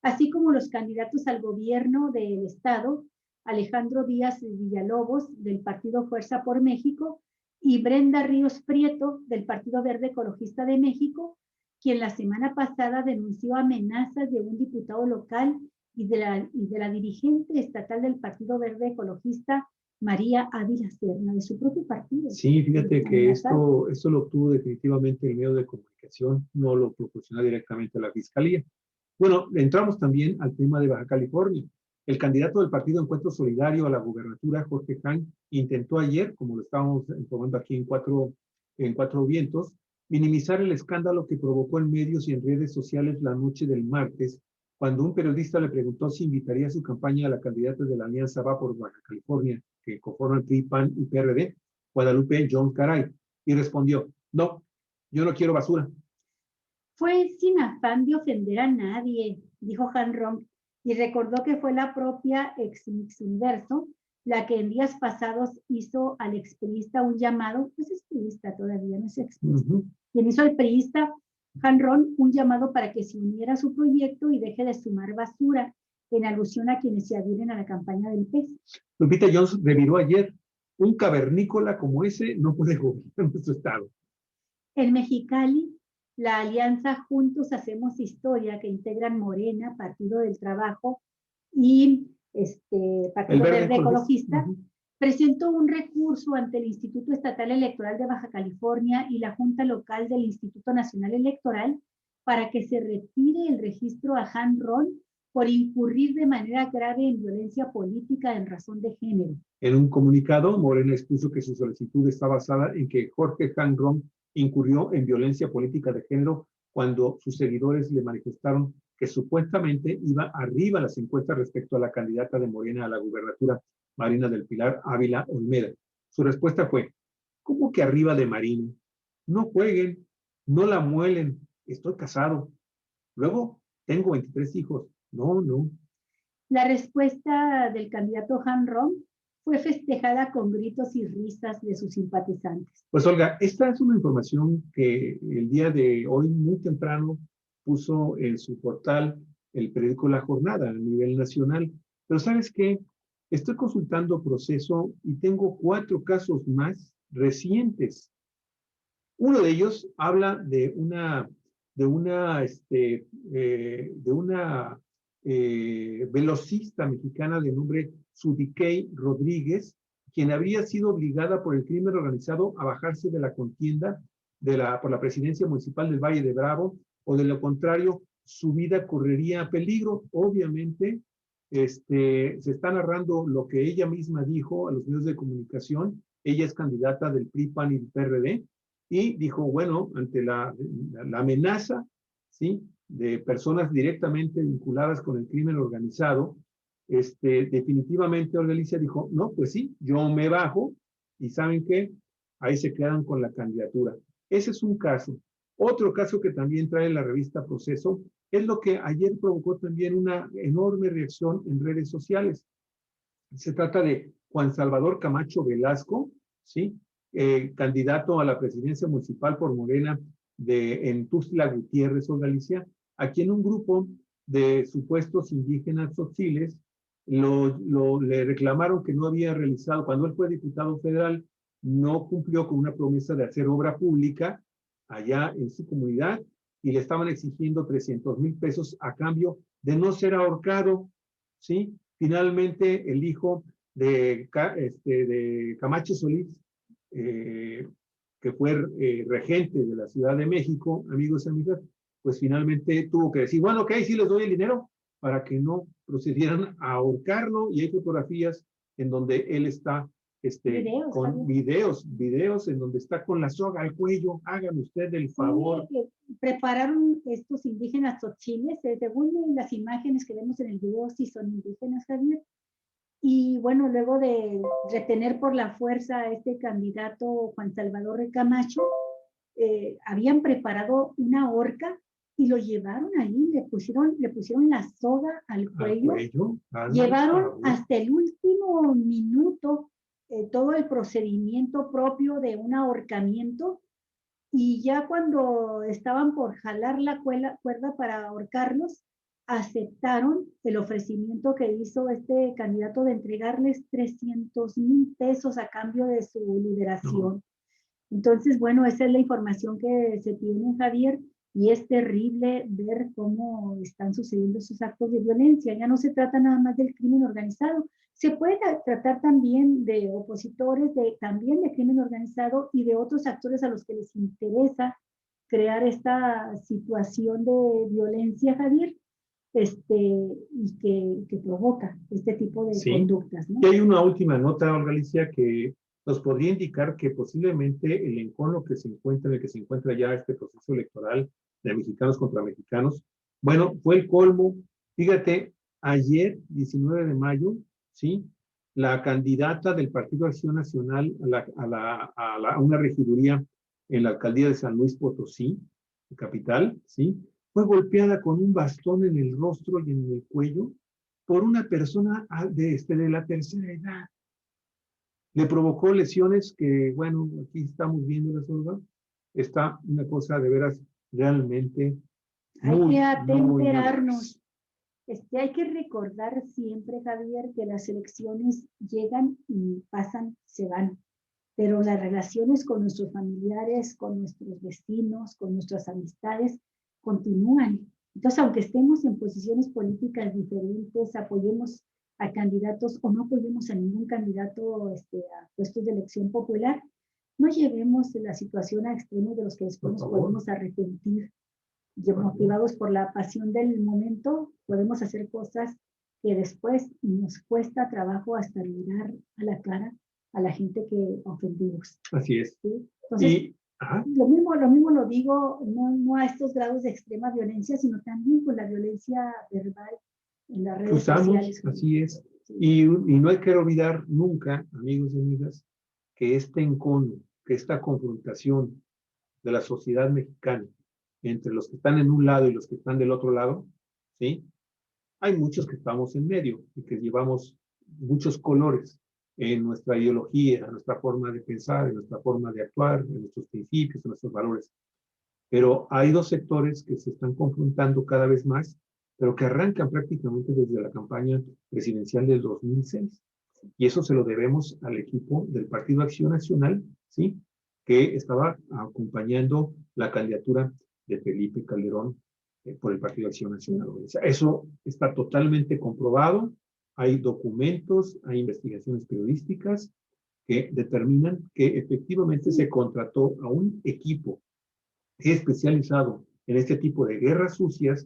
así como los candidatos al gobierno del estado, Alejandro Díaz Villalobos, del Partido Fuerza por México, y Brenda Ríos Prieto, del Partido Verde Ecologista de México, quien la semana pasada denunció amenazas de un diputado local y de la dirigente estatal del Partido Verde Ecologista, María Ávila Serna, de su propio partido. Sí, fíjate que esto lo obtuvo definitivamente el medio de comunicación, no lo proporcionó directamente a la Fiscalía. Bueno, entramos también al tema de Baja California. El candidato del Partido Encuentro Solidario a la gubernatura, Jorge Hahn, intentó ayer, como lo estábamos informando aquí en Cuatro Vientos, minimizar el escándalo que provocó en medios y en redes sociales la noche del martes, cuando un periodista le preguntó si invitaría a su campaña a la candidata de la Alianza Va por Baja California, que conforman PRI, PAN y PRD, Guadalupe John Caray, y respondió: no, yo no quiero basura. Fue sin afán de ofender a nadie, dijo Han Ron, y recordó que fue la propia ex Miss Universo la que en días pasados hizo al expriista un llamado, pues es priista todavía, no es expriista, quien hizo al priista Han Ron un llamado para que se uniera a su proyecto y deje de sumar basura, en alusión a quienes se adhieren a la campaña del PES. Lupita Jones reviró ayer: un cavernícola como ese no puede gobernar nuestro estado. En Mexicali, la alianza Juntos Hacemos Historia, que integran Morena, Partido del Trabajo y Partido Verde Ecologista, presentó un recurso ante el Instituto Estatal Electoral de Baja California y la Junta Local del Instituto Nacional Electoral para que se retire el registro a Han Ron por incurrir de manera grave en violencia política en razón de género. En un comunicado, Morena expuso que su solicitud está basada en que Jorge Han Ron incurrió en violencia política de género cuando sus seguidores le manifestaron que supuestamente iba arriba las encuestas respecto a la candidata de Morena a la gubernatura, Marina del Pilar Ávila Olmeda. Su respuesta fue: ¿cómo que arriba de Marina? No jueguen, no la muelen, estoy casado. Luego, tengo 23 hijos. No. La respuesta del candidato Han Ron fue festejada con gritos y risas de sus simpatizantes. Pues Olga, esta es una información que el día de hoy, muy temprano, puso en su portal el periódico La Jornada a nivel nacional. Pero ¿sabes qué? Estoy consultando Proceso y tengo 4 casos más recientes. Uno de ellos habla de una velocista mexicana de nombre Sudikey Rodríguez, quien habría sido obligada por el crimen organizado a bajarse de la contienda por la presidencia municipal del Valle de Bravo, o de lo contrario, su vida correría peligro. Obviamente, se está narrando lo que ella misma dijo a los medios de comunicación. Ella es candidata del PRI, PAN y del PRD, y dijo, bueno, ante la amenaza, ¿sí?, de personas directamente vinculadas con el crimen organizado, definitivamente Olga Alicia dijo: no, pues sí, yo me bajo, y ¿saben qué? Ahí se quedan con la candidatura. Ese es un caso. Otro caso que también trae la revista Proceso Es lo que ayer provocó también una enorme reacción en redes sociales. Se trata de Juan Salvador Camacho Velasco, ¿sí? Candidato a la presidencia municipal por Morena en Tuxtla Gutiérrez, Galicia, a quien un grupo de supuestos indígenas tzotziles le reclamaron que no había realizado, cuando él fue diputado federal, no cumplió con una promesa de hacer obra pública allá en su comunidad y le estaban exigiendo 300,000 pesos a cambio de no ser ahorcado, ¿sí? Finalmente, el hijo de Camacho Solís, que fue regente de la Ciudad de México, amigos y amigas, pues finalmente tuvo que decir, bueno, ok, sí les doy el dinero, para que no procedieran a ahorcarlo, y hay fotografías en donde él está con videos en donde está con la soga al cuello. Hágame usted el favor. Sí, prepararon estos indígenas tzotziles, según las imágenes que vemos en el video, sí son indígenas, Javier. Y bueno, luego de retener por la fuerza a este candidato Juan Salvador Camacho, habían preparado una horca y lo llevaron ahí, le pusieron la soga al cuello, llevaron hasta el último minuto todo el procedimiento propio de un ahorcamiento, y ya cuando estaban por jalar la cuerda para ahorcarlos, aceptaron el ofrecimiento que hizo este candidato de entregarles 300,000 pesos a cambio de su liberación. Entonces, bueno, esa es la información que se tiene, Javier, y es terrible ver cómo están sucediendo esos actos de violencia. Ya no se trata nada más del crimen organizado, se puede tratar también de opositores, también de crimen organizado y de otros actores a los que les interesa crear esta situación de violencia, Javier, y que provoca este tipo de conductas, ¿no? Y hay una última nota, Galicia, que nos podría indicar que posiblemente el encono que se encuentra, en el que se encuentra ya este proceso electoral de mexicanos contra mexicanos, bueno, fue el colmo. Fíjate, ayer, 19 de mayo, ¿sí? La candidata del Partido Acción Nacional a una regiduría en la alcaldía de San Luis Potosí, capital, ¿sí? Fue golpeada con un bastón en el rostro y en el cuello por una persona de la tercera edad. Le provocó lesiones que, bueno, aquí estamos viendo la soga. Está una cosa de veras realmente hay que atemperarnos. Hay que recordar siempre, Javier, que las elecciones llegan y pasan, se van, pero las relaciones con nuestros familiares, con nuestros vecinos, con nuestras amistades, continúan. Entonces, aunque estemos en posiciones políticas diferentes, apoyemos a candidatos o no apoyemos a ningún candidato a puestos de elección popular, no llevemos la situación a extremos de los que después nos podemos arrepentir. Motivados por la pasión del momento, podemos hacer cosas que después nos cuesta trabajo hasta mirar a la cara a la gente que ofendimos. Así es. ¿Sí? Entonces, lo mismo lo digo, no a estos grados de extrema violencia, sino también con la violencia verbal en las redes sociales. Así es. Y no hay que olvidar nunca, amigos y amigas, que este encono, que esta confrontación de la sociedad mexicana entre los que están en un lado y los que están del otro lado, ¿sí? Hay muchos que estamos en medio y que llevamos muchos colores en nuestra ideología, en nuestra forma de pensar, en nuestra forma de actuar, en nuestros principios, en nuestros valores. Pero hay dos sectores que se están confrontando cada vez más, pero que arrancan prácticamente desde la campaña presidencial del 2006. Y eso se lo debemos al equipo del Partido Acción Nacional, ¿sí? Que estaba acompañando la candidatura de Felipe Calderón por el Partido Acción Nacional. O sea, eso está totalmente comprobado. Hay documentos, hay investigaciones periodísticas que determinan que efectivamente se contrató a un equipo especializado en este tipo de guerras sucias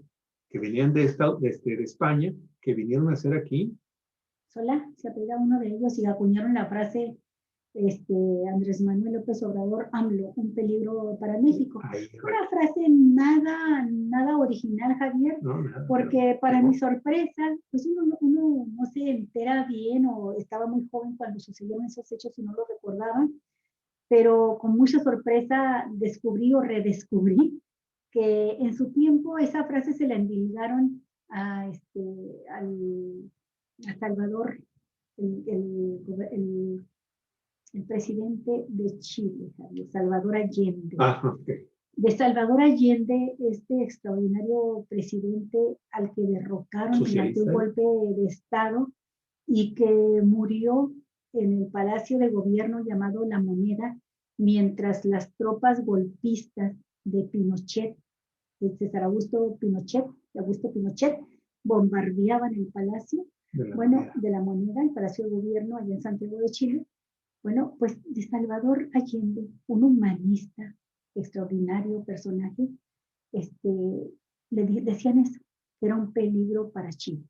que venían de España, que vinieron a hacer aquí. Solá, se apellida uno de ellos y acuñaron la frase Andrés Manuel López Obrador, AMLO, un peligro para México. Una frase nada original, Javier, porque para mi sorpresa, pues uno no se entera bien o estaba muy joven cuando sucedieron esos hechos y no lo recordaban, pero con mucha sorpresa descubrí o redescubrí que en su tiempo esa frase se la endilgaron a Salvador, el presidente de Chile, Salvador Allende. Okay. De Salvador Allende, este extraordinario presidente al que derrocaron mediante un golpe de Estado y que murió en el Palacio de Gobierno llamado La Moneda, mientras las tropas golpistas de Pinochet, de César Augusto Pinochet, bombardeaban el Palacio de la Moneda, el Palacio de Gobierno allá en Santiago de Chile. Bueno, pues de Salvador Allende, un humanista, extraordinario personaje, le decían eso, que era un peligro para Chile.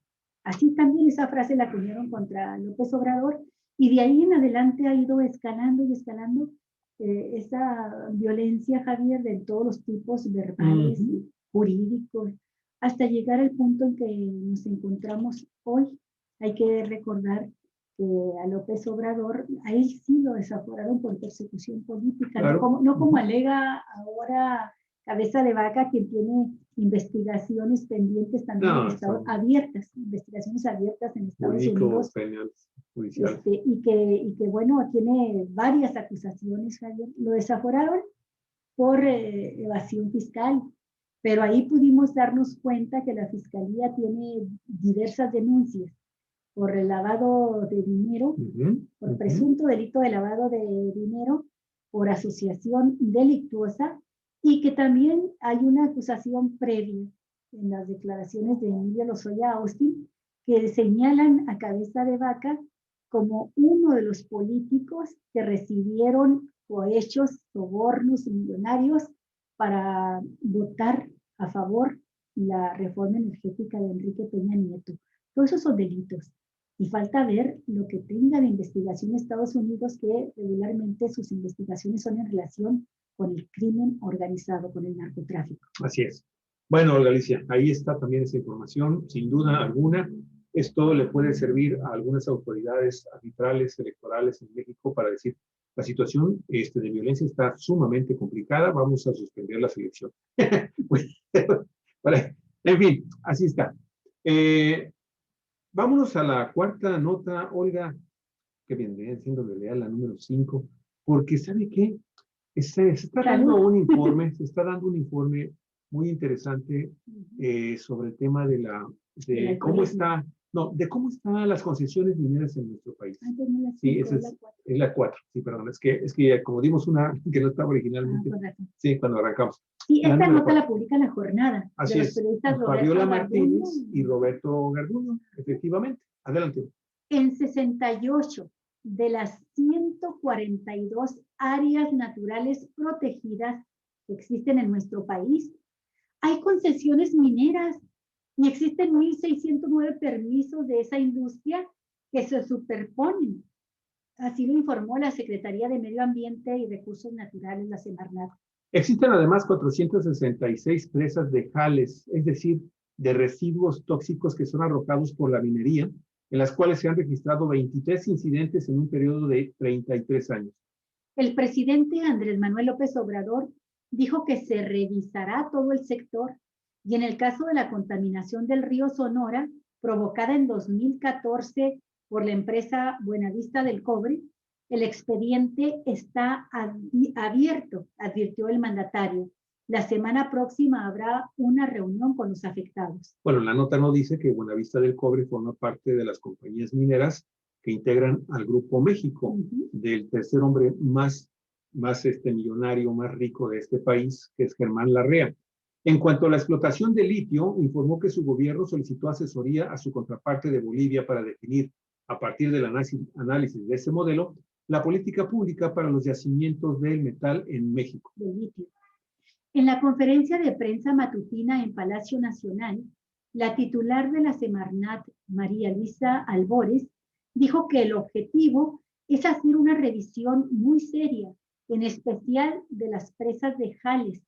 Así también esa frase la acuñaron contra López Obrador, y de ahí en adelante ha ido escalando y escalando esa violencia, Javier, de todos los tipos verbales y jurídicos, hasta llegar al punto en que nos encontramos hoy. Hay que recordar que a López Obrador, a él sí lo desaforaron por persecución política, claro. no como alega ahora Cabeza de Vaca, quien tiene investigaciones pendientes también en Estados abiertas, investigaciones abiertas en Estados Unidos. Y que, bueno, tiene varias acusaciones, Javier. Lo desaforaron por evasión fiscal, pero ahí pudimos darnos cuenta que la Fiscalía tiene diversas denuncias por el lavado de dinero, por presunto delito de lavado de dinero, por asociación delictuosa, y que también hay una acusación previa en las declaraciones de Emilio Lozoya Austin que señalan a Cabeza de Vaca como uno de los políticos que recibieron cohechos, sobornos millonarios para votar a favor la reforma energética de Enrique Peña Nieto. Todos esos son delitos. Y falta ver lo que tenga de investigación Estados Unidos, que regularmente sus investigaciones son en relación con el crimen organizado, con el narcotráfico. Así es. Bueno, Olga Alicia, ahí está también esa información, sin duda alguna. Esto le puede servir a algunas autoridades arbitrales, electorales en México para decir, la situación de violencia está sumamente complicada, vamos a suspender las elecciones. En fin, así está. Vámonos a la cuarta nota, Olga, que vendría siendo en realidad la número 5, porque ¿sabe qué? Se está dando un informe muy interesante sobre el tema de cómo está, de cómo están las concesiones mineras en nuestro país. Sí, esa es la 4. Sí, perdón, es que como dimos una que no estaba originalmente, sí, cuando arrancamos. Sí, esta nota la publica La Jornada. Así es, Fabiola Martínez y Roberto Garduño, efectivamente. Adelante. En 68 de las 142 áreas naturales protegidas que existen en nuestro país, hay concesiones mineras y existen 1.609 permisos de esa industria que se superponen. Así lo informó la Secretaría de Medio Ambiente y Recursos Naturales, la Semarnat. Existen además 466 presas de jales, es decir, de residuos tóxicos que son arrojados por la minería, en las cuales se han registrado 23 incidentes en un periodo de 33 años. El presidente Andrés Manuel López Obrador dijo que se revisará todo el sector y en el caso de la contaminación del río Sonora, provocada en 2014 por la empresa Buenavista del Cobre, el expediente está abierto, advirtió el mandatario. La semana próxima habrá una reunión con los afectados. Bueno, la nota no dice que Buenavista del Cobre forma parte de las compañías mineras que integran al Grupo México, del tercer hombre más millonario, más rico de este país, que es Germán Larrea. En cuanto a la explotación de litio, informó que su gobierno solicitó asesoría a su contraparte de Bolivia para definir, a partir del análisis de ese modelo, la política pública para los yacimientos del metal en México. De litio. En la conferencia de prensa matutina en Palacio Nacional, la titular de la Semarnat, María Luisa Albores, dijo que el objetivo es hacer una revisión muy seria, en especial de las presas de jales,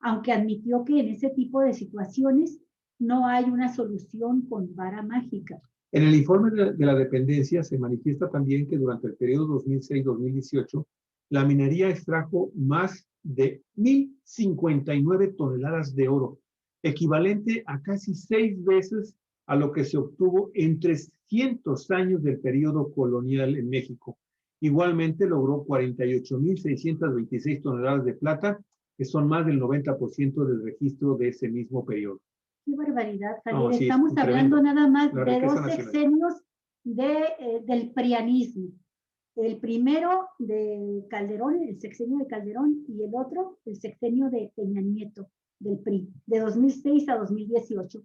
aunque admitió que en ese tipo de situaciones no hay una solución con vara mágica. En el informe de la dependencia se manifiesta también que durante el periodo 2006-2018, la minería extrajo más de 1,059 toneladas de oro, equivalente a casi 6 veces a lo que se obtuvo en 300 años del periodo colonial en México. Igualmente logró 48,626 toneladas de plata, que son más del 90% del registro de ese mismo periodo. Qué barbaridad, Javier. No, sí, estamos hablando nada más de 2 sexenios del prianismo. El primero de Calderón, el sexenio de Calderón, y el otro, el sexenio de Peña Nieto, del PRI, de 2006 a 2018.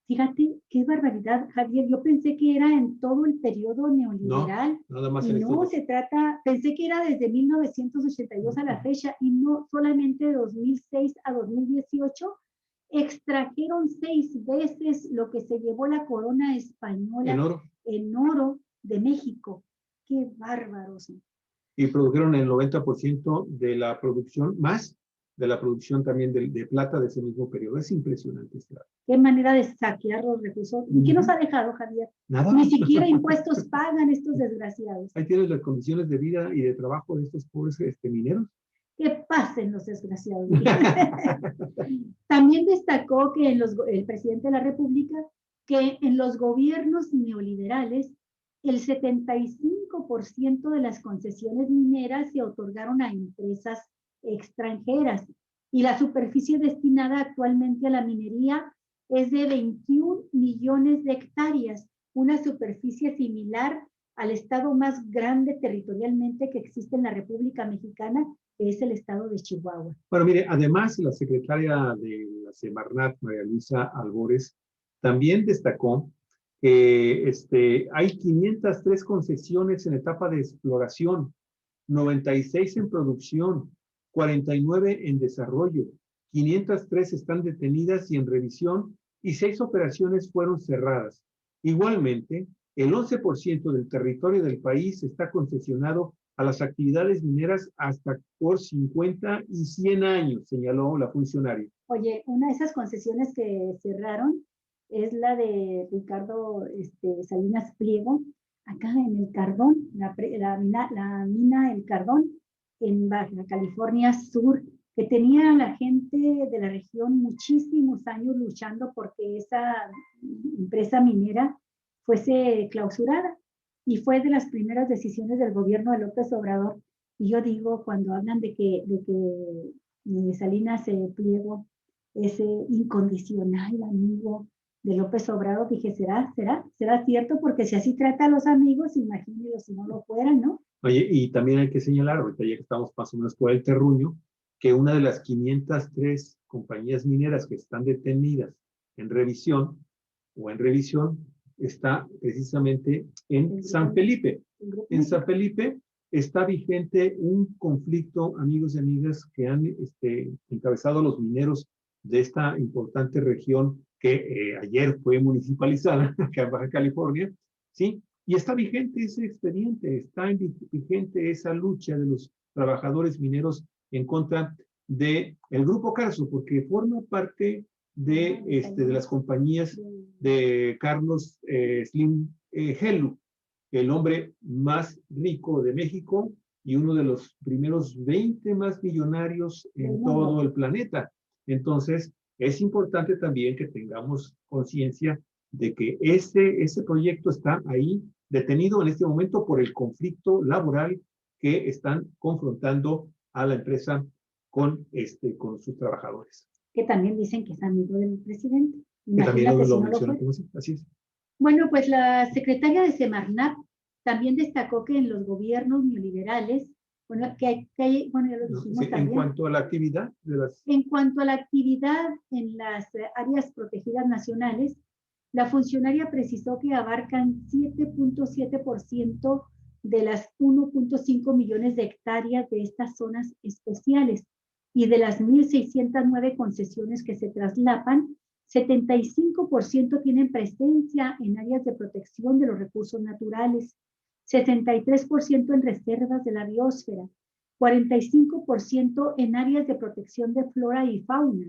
Fíjate, qué barbaridad, Javier. Yo pensé que era en todo el periodo neoliberal. No, nada más y no se trata, pensé que era desde 1982 a la fecha, y no solamente de 2006 a 2018. Extrajeron 6 veces lo que se llevó la corona española en oro de México. Qué bárbaros. Y produjeron el 90% de la producción, más de la producción también de plata de ese mismo periodo. Es impresionante. Qué manera de saquear los recursos. ¿Y qué nos ha dejado, Javier? Nada. Ni siquiera impuestos pagan estos desgraciados. Ahí tienes las condiciones de vida y de trabajo de estos pobres mineros. Que pasen los desgraciados. También destacó que el presidente de la República, que en los gobiernos neoliberales, el 75% de las concesiones mineras se otorgaron a empresas extranjeras y la superficie destinada actualmente a la minería es de 21 millones de hectáreas, una superficie similar al estado más grande territorialmente que existe en la República Mexicana, que es el estado de Chihuahua. Bueno, mire, además la secretaria de la Semarnat, María Luisa Albores, también destacó que hay 503 concesiones en etapa de exploración, 96 en producción, 49 en desarrollo, 503 están detenidas y en revisión y 6 operaciones fueron cerradas. Igualmente, el 11% del territorio del país está concesionado a las actividades mineras hasta por 50 y 100 años, señaló la funcionaria. Oye, una de esas concesiones que cerraron es la de Ricardo Salinas Pliego, acá en el Cardón, la mina El Cardón, en Baja California Sur, que tenía a la gente de la región muchísimos años luchando porque esa empresa minera fuese clausurada. Y fue de las primeras decisiones del gobierno de López Obrador. Y yo digo, cuando hablan de que Salinas Pliego es incondicional amigo de López Obrador, dije, ¿será cierto? Porque si así trata a los amigos, imagínenlo si no lo fueran, ¿no? Oye, y también hay que señalar, ahorita ya que estamos más o menos por el terruño, que una de las 503 compañías mineras que están detenidas en revisión está precisamente en San Felipe. En San Felipe está vigente un conflicto, amigos y amigas, que han encabezado los mineros de esta importante región que ayer fue municipalizada, acá en Baja California, ¿sí? Y está vigente ese expediente, está vigente esa lucha de los trabajadores mineros en contra del Grupo Carso, porque forma parte de las compañías de Carlos Slim Helú, el hombre más rico de México y uno de los primeros 20 más millonarios en todo el planeta. Entonces, es importante también que tengamos conciencia de que ese proyecto está ahí detenido en este momento por el conflicto laboral que están confrontando a la empresa con sus trabajadores. Que también dicen que es amigo del presidente. Que también lo menciona como así es. Bueno, pues la secretaria de Semarnat también destacó que en los gobiernos neoliberales, bueno, bueno, ya lo dijimos también. En cuanto a la actividad En cuanto a la actividad en las áreas protegidas nacionales, la funcionaria precisó que abarcan 7.7% de las 1.5 millones de hectáreas de estas zonas especiales y de las 1.609 concesiones que se traslapan, 75% tienen presencia en áreas de protección de los recursos naturales, 63% en reservas de la biosfera, 45% en áreas de protección de flora y fauna,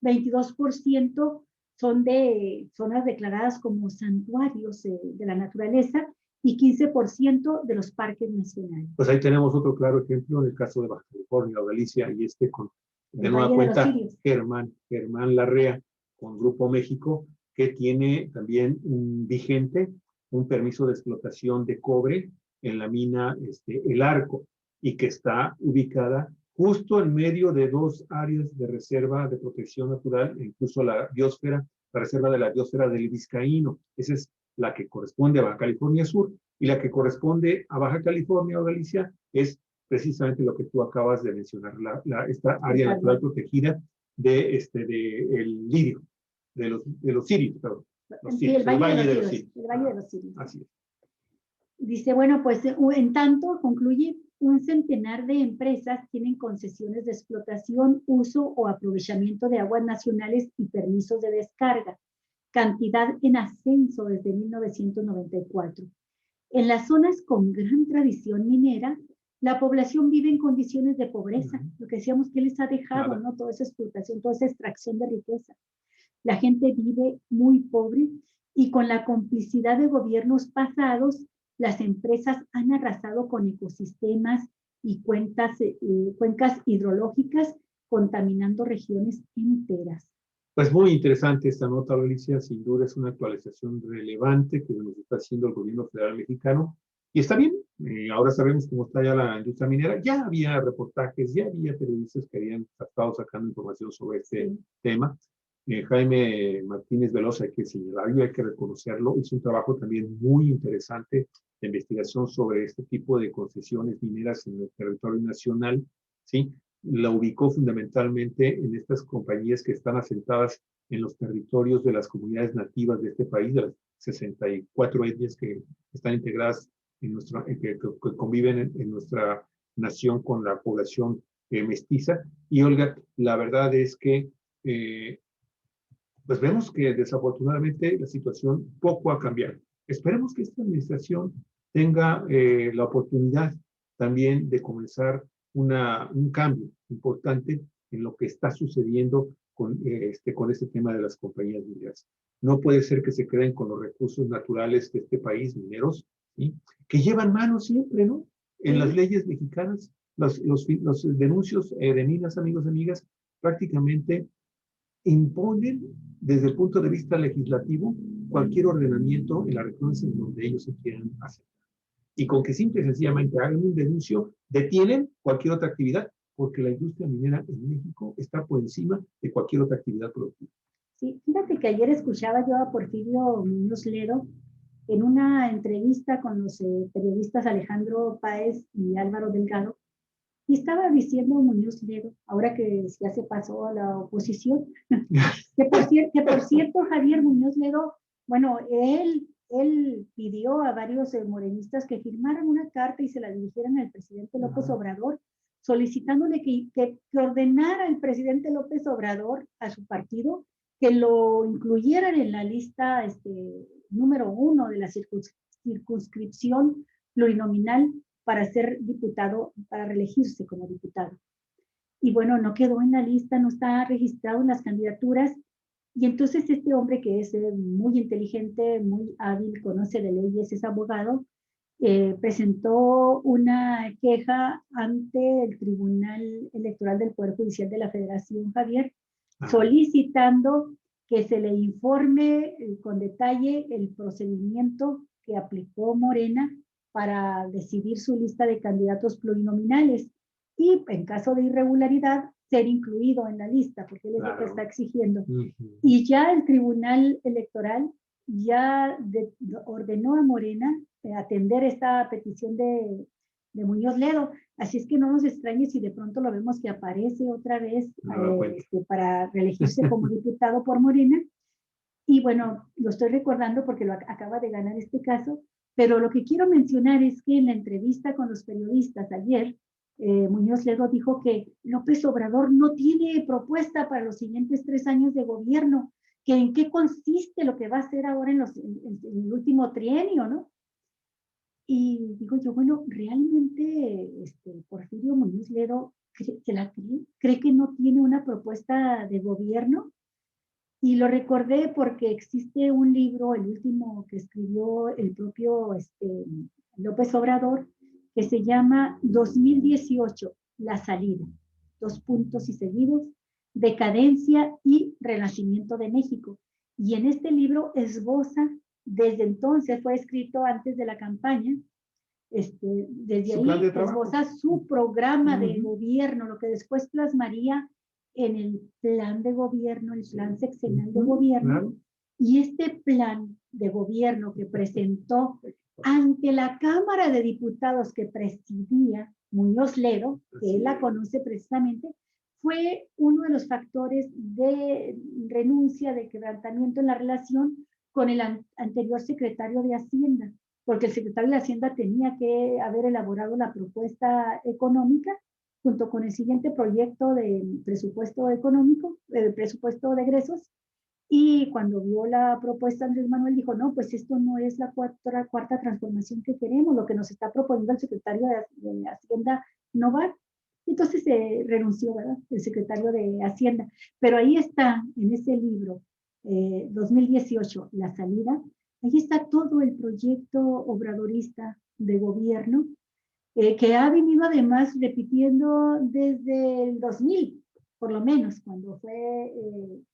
22% son de zonas declaradas como santuarios de la naturaleza y 15% de los parques nacionales. Pues ahí tenemos otro claro ejemplo en el caso de Baja California o Galicia, y con, de nueva cuenta, Germán Larrea, con Grupo México, que tiene también un vigente un permiso de explotación de cobre en la mina El Arco, y que está ubicada justo en medio de dos áreas de reserva de protección natural, e incluso la biosfera, la reserva de la biosfera del Vizcaíno. Esa es la que corresponde a Baja California Sur, y la que corresponde a Baja California o Galicia es precisamente lo que tú acabas de mencionar, esta área natural protegida de el lirio, de los sirios, perdón. Sí, el Valle de los Sirios. El Valle de los Sirios. Así es. Dice, bueno, pues en tanto, concluye, un centenar de empresas tienen concesiones de explotación, uso o aprovechamiento de aguas nacionales y permisos de descarga, cantidad en ascenso desde 1994. En las zonas con gran tradición minera, la población vive en condiciones de pobreza, lo que decíamos que les ha dejado, ¿no? Toda esa explotación, toda esa extracción de riqueza. La gente vive muy pobre y con la complicidad de gobiernos pasados, las empresas han arrasado con ecosistemas y cuencas hidrológicas, contaminando regiones enteras. Pues muy interesante esta nota, Alicia. Sin duda es una actualización relevante que nos está haciendo el gobierno federal mexicano. Y está bien, ahora sabemos cómo está ya la industria minera. Ya había reportajes, ya había periodistas que habían estado sacando información sobre este tema. Jaime Martínez Veloz, hay que señalarlo y hay que reconocerlo, hizo un trabajo también muy interesante de investigación sobre este tipo de concesiones mineras en el territorio nacional, ¿sí? La ubicó fundamentalmente en estas compañías que están asentadas en los territorios de las comunidades nativas de este país, de las 64 etnias que están integradas que conviven en nuestra nación con la población mestiza. Y Olga, la verdad es que pues vemos que desafortunadamente la situación poco ha cambiado. Esperemos que esta administración tenga la oportunidad también de comenzar un cambio importante en lo que está sucediendo con este tema de las compañías mineras. No puede ser que se queden con los recursos naturales de este país, mineros, ¿sí? Que llevan mano siempre, ¿no? En las leyes mexicanas, los denuncios de minas, amigos y amigas, prácticamente imponen desde el punto de vista legislativo cualquier ordenamiento en las regiones en donde ellos se quieran hacer. Y con que simple y sencillamente hagan un denuncio, detienen cualquier otra actividad, porque la industria minera en México está por encima de cualquier otra actividad productiva. Sí, fíjate que ayer escuchaba yo a Porfirio Muñoz Ledo en una entrevista con los periodistas Alejandro Páez y Álvaro Delgado, y estaba diciendo Muñoz Ledo, ahora que ya se pasó a la oposición, que por cierto, Javier Muñoz Ledo, bueno, él pidió a varios morenistas que firmaran una carta y se la dirigieran al presidente López Obrador, solicitándole que ordenara al presidente López Obrador a su partido que lo incluyeran en la lista número 1 de la circunscripción plurinominal para ser diputado, para reelegirse como diputado. Y bueno, no quedó en la lista, no está registrado en las candidaturas. Y entonces este hombre que es muy inteligente, muy hábil, conoce de leyes, es abogado, presentó una queja ante el Tribunal Electoral del Poder Judicial de la Federación, Javier, solicitando que se le informe con detalle el procedimiento que aplicó Morena para decidir su lista de candidatos plurinominales y, en caso de irregularidad, ser incluido en la lista, porque él es lo que está exigiendo. Y ya el Tribunal Electoral ya ordenó a Morena atender esta petición de Muñoz Ledo. Así es que no nos extrañe si de pronto lo vemos que aparece otra vez para reelegirse como diputado por Morena. Y bueno, lo estoy recordando porque lo acaba de ganar este caso, pero lo que quiero mencionar es que en la entrevista con los periodistas ayer, Muñoz Ledo dijo que López Obrador no tiene propuesta para los siguientes 3 años de gobierno, que en qué consiste lo que va a hacer ahora en el último trienio, ¿no? Y digo yo, bueno, realmente Porfirio Muñoz Ledo se la cree que no tiene una propuesta de gobierno. Y lo recordé porque existe un libro, el último que escribió el propio López Obrador, que se llama 2018, La Salida, 2 puntos y seguidos, Decadencia y Renacimiento de México. Y en este libro esboza, desde entonces, fue escrito antes de la campaña, desde ahí esboza su programa de gobierno, lo que después plasmaría en el plan de gobierno, el plan sexenal de gobierno, y este plan de gobierno que presentó ante la Cámara de Diputados que presidía Muñoz Ledo, que él la conoce precisamente, fue uno de los factores de renuncia, de quebrantamiento en la relación con el anterior secretario de Hacienda, porque el secretario de Hacienda tenía que haber elaborado la propuesta económica junto con el siguiente proyecto de presupuesto económico, presupuesto de egresos, y cuando vio la propuesta Andrés Manuel dijo, no, pues esto no es la cuarta transformación que queremos, lo que nos está proponiendo el secretario de Hacienda no va. Entonces se renunció, ¿verdad? El secretario de Hacienda. Pero ahí está, en ese libro, 2018, La Salida, ahí está todo el proyecto obradorista de gobierno, que ha venido además repitiendo desde el 2000, por lo menos, cuando fue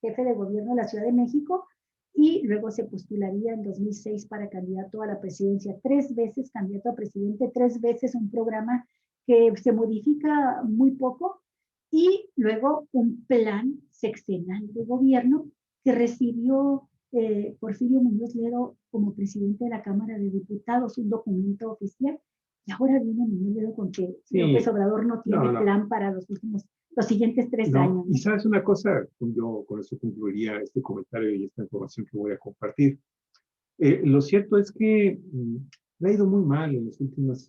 jefe de gobierno de la Ciudad de México, y luego se postularía en 2006 para candidato a la presidencia. 3 veces candidato a presidente, 3 veces un programa que se modifica muy poco, y luego un plan sexenal de gobierno que recibió Porfirio Muñoz Ledo como presidente de la Cámara de Diputados, un documento oficial. Y ahora viene Muñoz Ledo con que López Obrador no tiene plan para los siguientes 3 años. Y sabes una cosa, yo con eso concluiría este comentario y esta información que voy a compartir. Lo cierto es que le ha ido muy mal en los últimos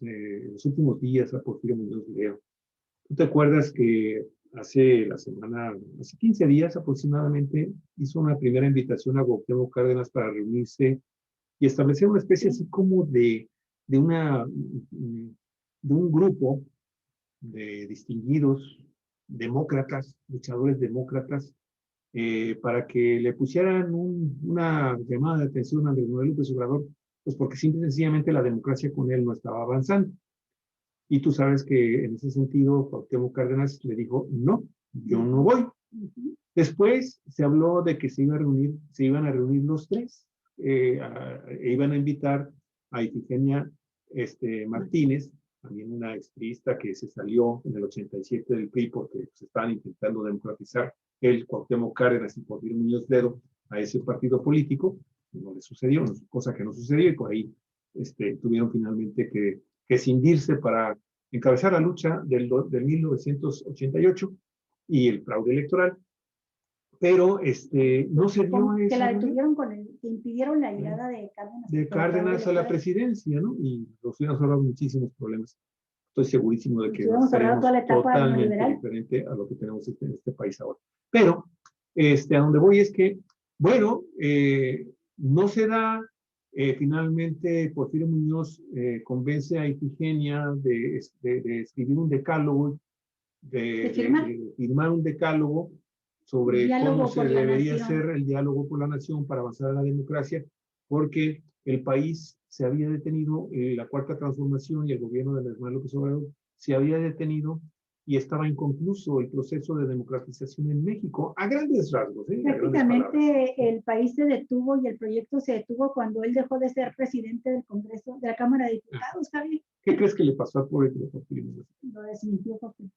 días a Porfirio Muñoz Ledo. ¿Tú te acuerdas que hace 15 días aproximadamente, hizo una primera invitación a Cuauhtémoc Cárdenas para reunirse y establecer una especie así como de un grupo de distinguidos demócratas, luchadores demócratas, para que le pusieran una llamada de atención a Andrés Manuel López Obrador, pues porque simple y sencillamente la democracia con él no estaba avanzando. Y tú sabes que en ese sentido, Cuauhtémoc Cárdenas le dijo, no, yo no voy. Después se habló de que se iban a reunir los 3, iban a invitar a Ifigenia Martínez, también una expriista que se salió en el 87 del PRI porque se estaban intentando democratizar Cuauhtémoc Cárdenas y Porfirio Muñoz Ledo a ese partido político. No le sucedió, cosa que no sucedió, y por ahí tuvieron finalmente que cindirse para encabezar la lucha del 1988 y el fraude electoral. Pero no se dio eso. Que la detuvieron que impidieron la llegada de Cárdenas a la presidencia, ¿no? Y nos hubiéramos ahorrado muchísimos problemas. Estoy segurísimo de que estaremos totalmente diferente a lo que tenemos en este país ahora. Pero a donde voy es que, bueno, no se da. Finalmente, Porfirio Muñoz convence a Ifigenia de escribir un decálogo, de firmar un decálogo sobre cómo se debería hacer el diálogo por la nación para avanzar a la democracia, porque el país se había detenido, la cuarta transformación y el gobierno de Andrés Manuel López Obrador se había detenido y estaba inconcluso el proceso de democratización en México, a grandes rasgos. Prácticamente el país se detuvo y el proyecto se detuvo cuando él dejó de ser presidente del Congreso, de la Cámara de Diputados, Javier. ¿Qué crees que le pasó al pobre Porfirio? Lo desmintió, Porfirio.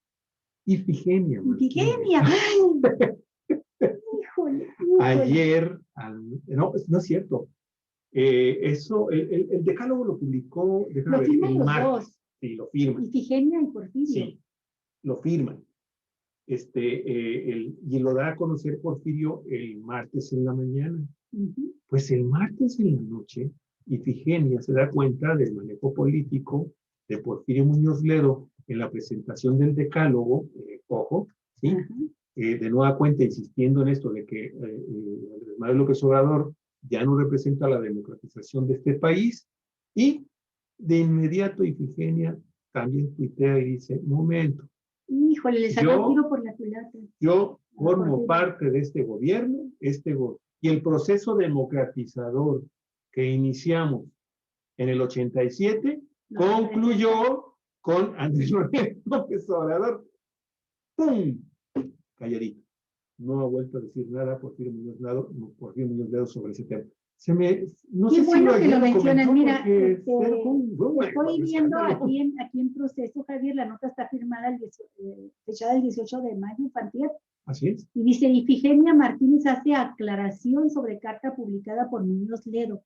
Ifigenia. Ifigenia. Híjole. Ayer, no es cierto. El decálogo lo publicó, lo firman los dos. Sí, lo firman. Ifigenia y Porfirio. Sí, lo firman. Y lo da a conocer Porfirio el martes en la mañana. Pues el martes en la noche, Ifigenia se da cuenta del manejo político de Porfirio Muñoz Ledo en la presentación del decálogo, ojo, ¿sí? De nueva cuenta insistiendo en esto de que Andrés Manuel López Obrador ya no representa la democratización de este país, y de inmediato Ifigenia también tuitea y dice, momento. Híjole, le sacó el tiro por la culata. Yo Formo parte de este gobierno, y el proceso democratizador que iniciamos en el 87 concluyó con Andrés Manuel López Obrador. ¡Pum! Calladito. No ha vuelto a decir nada Porfirio Muñoz Ledo sobre ese tema. No Qué sé bueno si que lo mencionas. Mira, estoy viendo aquí en proceso, Javier, la nota está firmada, fechada el 18 de mayo, infantil. Así es. Y dice, Ifigenia Martínez hace aclaración sobre carta publicada por Muñoz Ledo.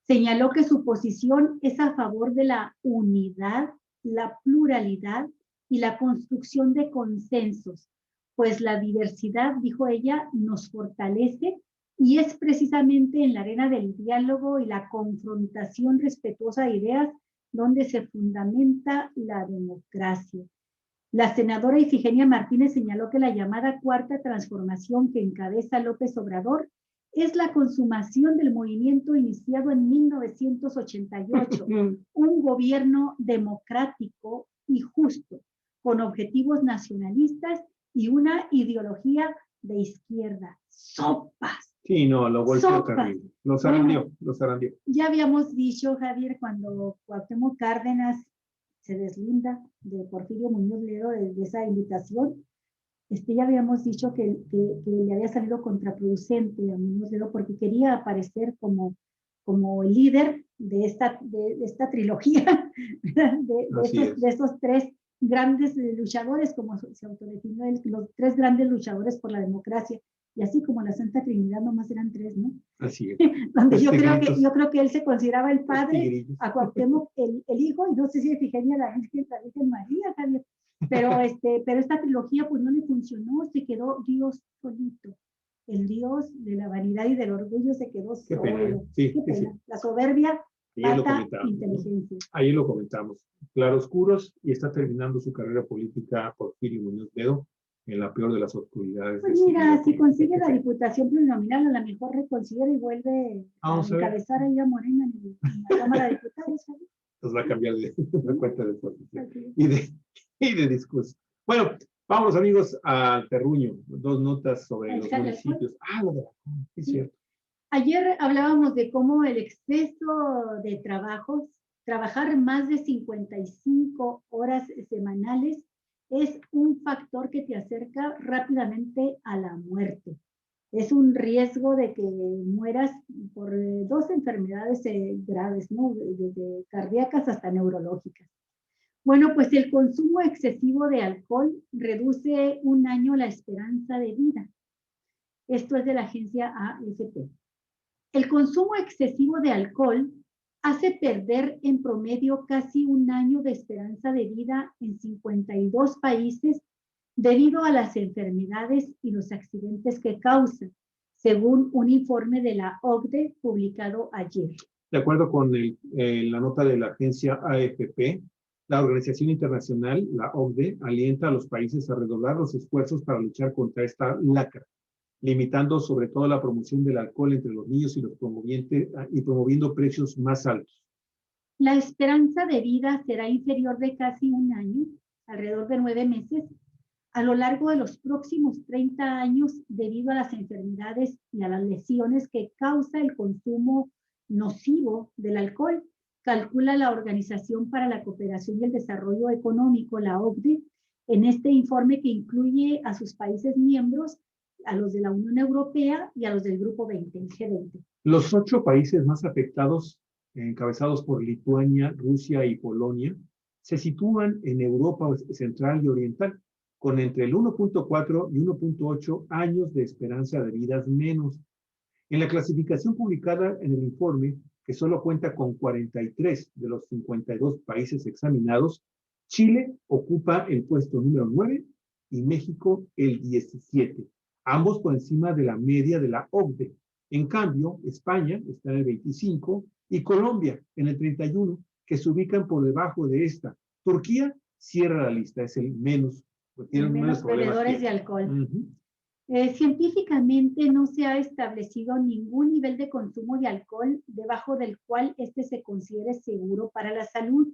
Señaló que su posición es a favor de la unidad, la pluralidad y la construcción de consensos, pues la diversidad, dijo ella, nos fortalece y es precisamente en la arena del diálogo y la confrontación respetuosa de ideas donde se fundamenta la democracia. La senadora Ifigenia Martínez señaló que la llamada cuarta transformación que encabeza López Obrador es la consumación del movimiento iniciado en 1988, un gobierno democrático y justo, con objetivos nacionalistas y una ideología de izquierda. ¡Sopas! Sí, no, lo golpeó terrible. Los zarandeó. Ya habíamos dicho, Javier, cuando Cuauhtémoc Cárdenas se deslinda de Porfirio Muñoz Ledo de esa invitación, ya habíamos dicho que le había salido contraproducente a Muñoz Ledo porque quería aparecer como el líder de esta trilogía, de estos tres grandes luchadores, como se autodefinió él, los tres grandes luchadores por la democracia. Y así como la Santa Trinidad nomás eran tres, ¿no? Así es. Donde yo creo que él se consideraba el padre, a Cuauhtémoc el hijo, y no sé si Ifigenia la Virgen María, Javier. Pero esta trilogía pues no le funcionó, se quedó Dios solito. El Dios de la vanidad y del orgullo se quedó solo. Pena. Sí, qué pena. Sí. La soberbia mata inteligencia. Ahí lo comentamos. Claroscuros, y está terminando su carrera política Porfirio Muñoz Ledo en la peor de las oscuridades. Pues mira, si consigue la diputación plurinominal, a lo mejor reconsidera y vuelve a encabezar ahí a Morena en la Cámara de Diputados. Entonces va a cambiar de cuenta de posición y de discurso. Bueno, vamos amigos al terruño. Dos notas sobre los municipios. Lo de la es cierto. Ayer hablábamos de cómo el exceso de trabajar más de 55 horas semanales, es un factor que te acerca rápidamente a la muerte. Es un riesgo de que mueras por dos enfermedades graves, ¿no? Desde cardíacas hasta neurológicas. Bueno, pues el consumo excesivo de alcohol reduce un año la esperanza de vida. Esto es de la agencia AFP. El consumo excesivo de alcohol hace perder en promedio casi un año de esperanza de vida en 52 países debido a las enfermedades y los accidentes que causa, según un informe de la OCDE publicado ayer. De acuerdo con la nota de la agencia AFP, la Organización Internacional, la OCDE, alienta a los países a redoblar los esfuerzos para luchar contra esta lacra, limitando sobre todo la promoción del alcohol entre los niños y promoviendo precios más altos. La esperanza de vida será inferior de casi un año, alrededor de 9 meses, a lo largo de los próximos 30 años debido a las enfermedades y a las lesiones que causa el consumo nocivo del alcohol, calcula la Organización para la Cooperación y el Desarrollo Económico, la OCDE, en este informe que incluye a sus países miembros, a los de la Unión Europea y a los del Grupo 20, el G20. Los 8 países más afectados, encabezados por Lituania, Rusia y Polonia, se sitúan en Europa Central y Oriental, con entre el 1.4 y 1.8 años de esperanza de vidas menos. En la clasificación publicada en el informe, que solo cuenta con 43 de los 52 países examinados, Chile ocupa el puesto número 9 y México el 17, ambos por encima de la media de la OCDE. En cambio, España está en el 25 y Colombia en el 31, que se ubican por debajo de esta. Turquía cierra la lista, es el menos. Tienen menos bebedores de alcohol. Científicamente no se ha establecido ningún nivel de consumo de alcohol debajo del cual se considere seguro para la salud.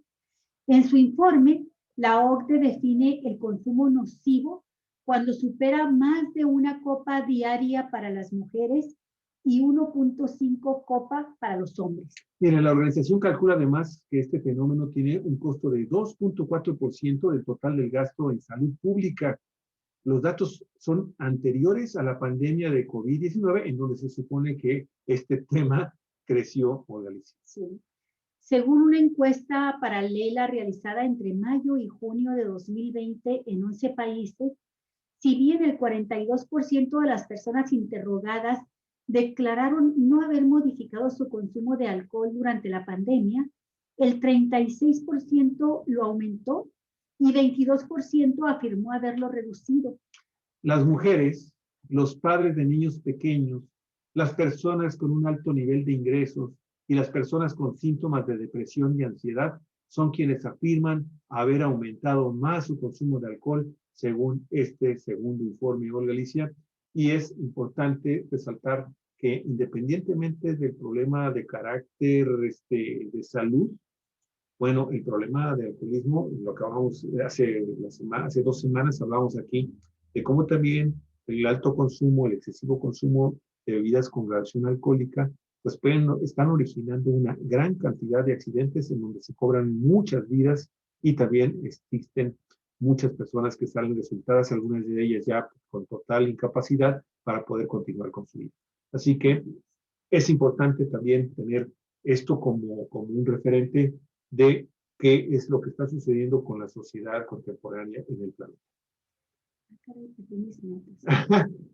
En su informe, la OCDE define el consumo nocivo cuando supera más de una copa diaria para las mujeres y 1.5 copas para los hombres. Mire, la organización calcula además que este fenómeno tiene un costo de 2.4% del total del gasto en salud pública. Los datos son anteriores a la pandemia de COVID-19, en donde se supone que este tema creció por Galicia. Sí. Según una encuesta paralela realizada entre mayo y junio de 2020 en 11 países, si bien el 42% de las personas interrogadas declararon no haber modificado su consumo de alcohol durante la pandemia, el 36% lo aumentó y 22% afirmó haberlo reducido. Las mujeres, los padres de niños pequeños, las personas con un alto nivel de ingresos y las personas con síntomas de depresión y ansiedad son quienes afirman haber aumentado más su consumo de alcohol según este segundo informe de Galicia. Y es importante resaltar que independientemente del problema de carácter de salud, bueno, el problema del alcoholismo, lo que hablamos hace 2 semanas, hablábamos aquí de cómo también el alto consumo, el excesivo consumo de bebidas con graduación alcohólica, pues están originando una gran cantidad de accidentes en donde se cobran muchas vidas y también existen muchas personas que salen resultadas, algunas de ellas ya con total incapacidad para poder continuar con su vida. Así que es importante también tener esto como un referente de qué es lo que está sucediendo con la sociedad contemporánea en el planeta.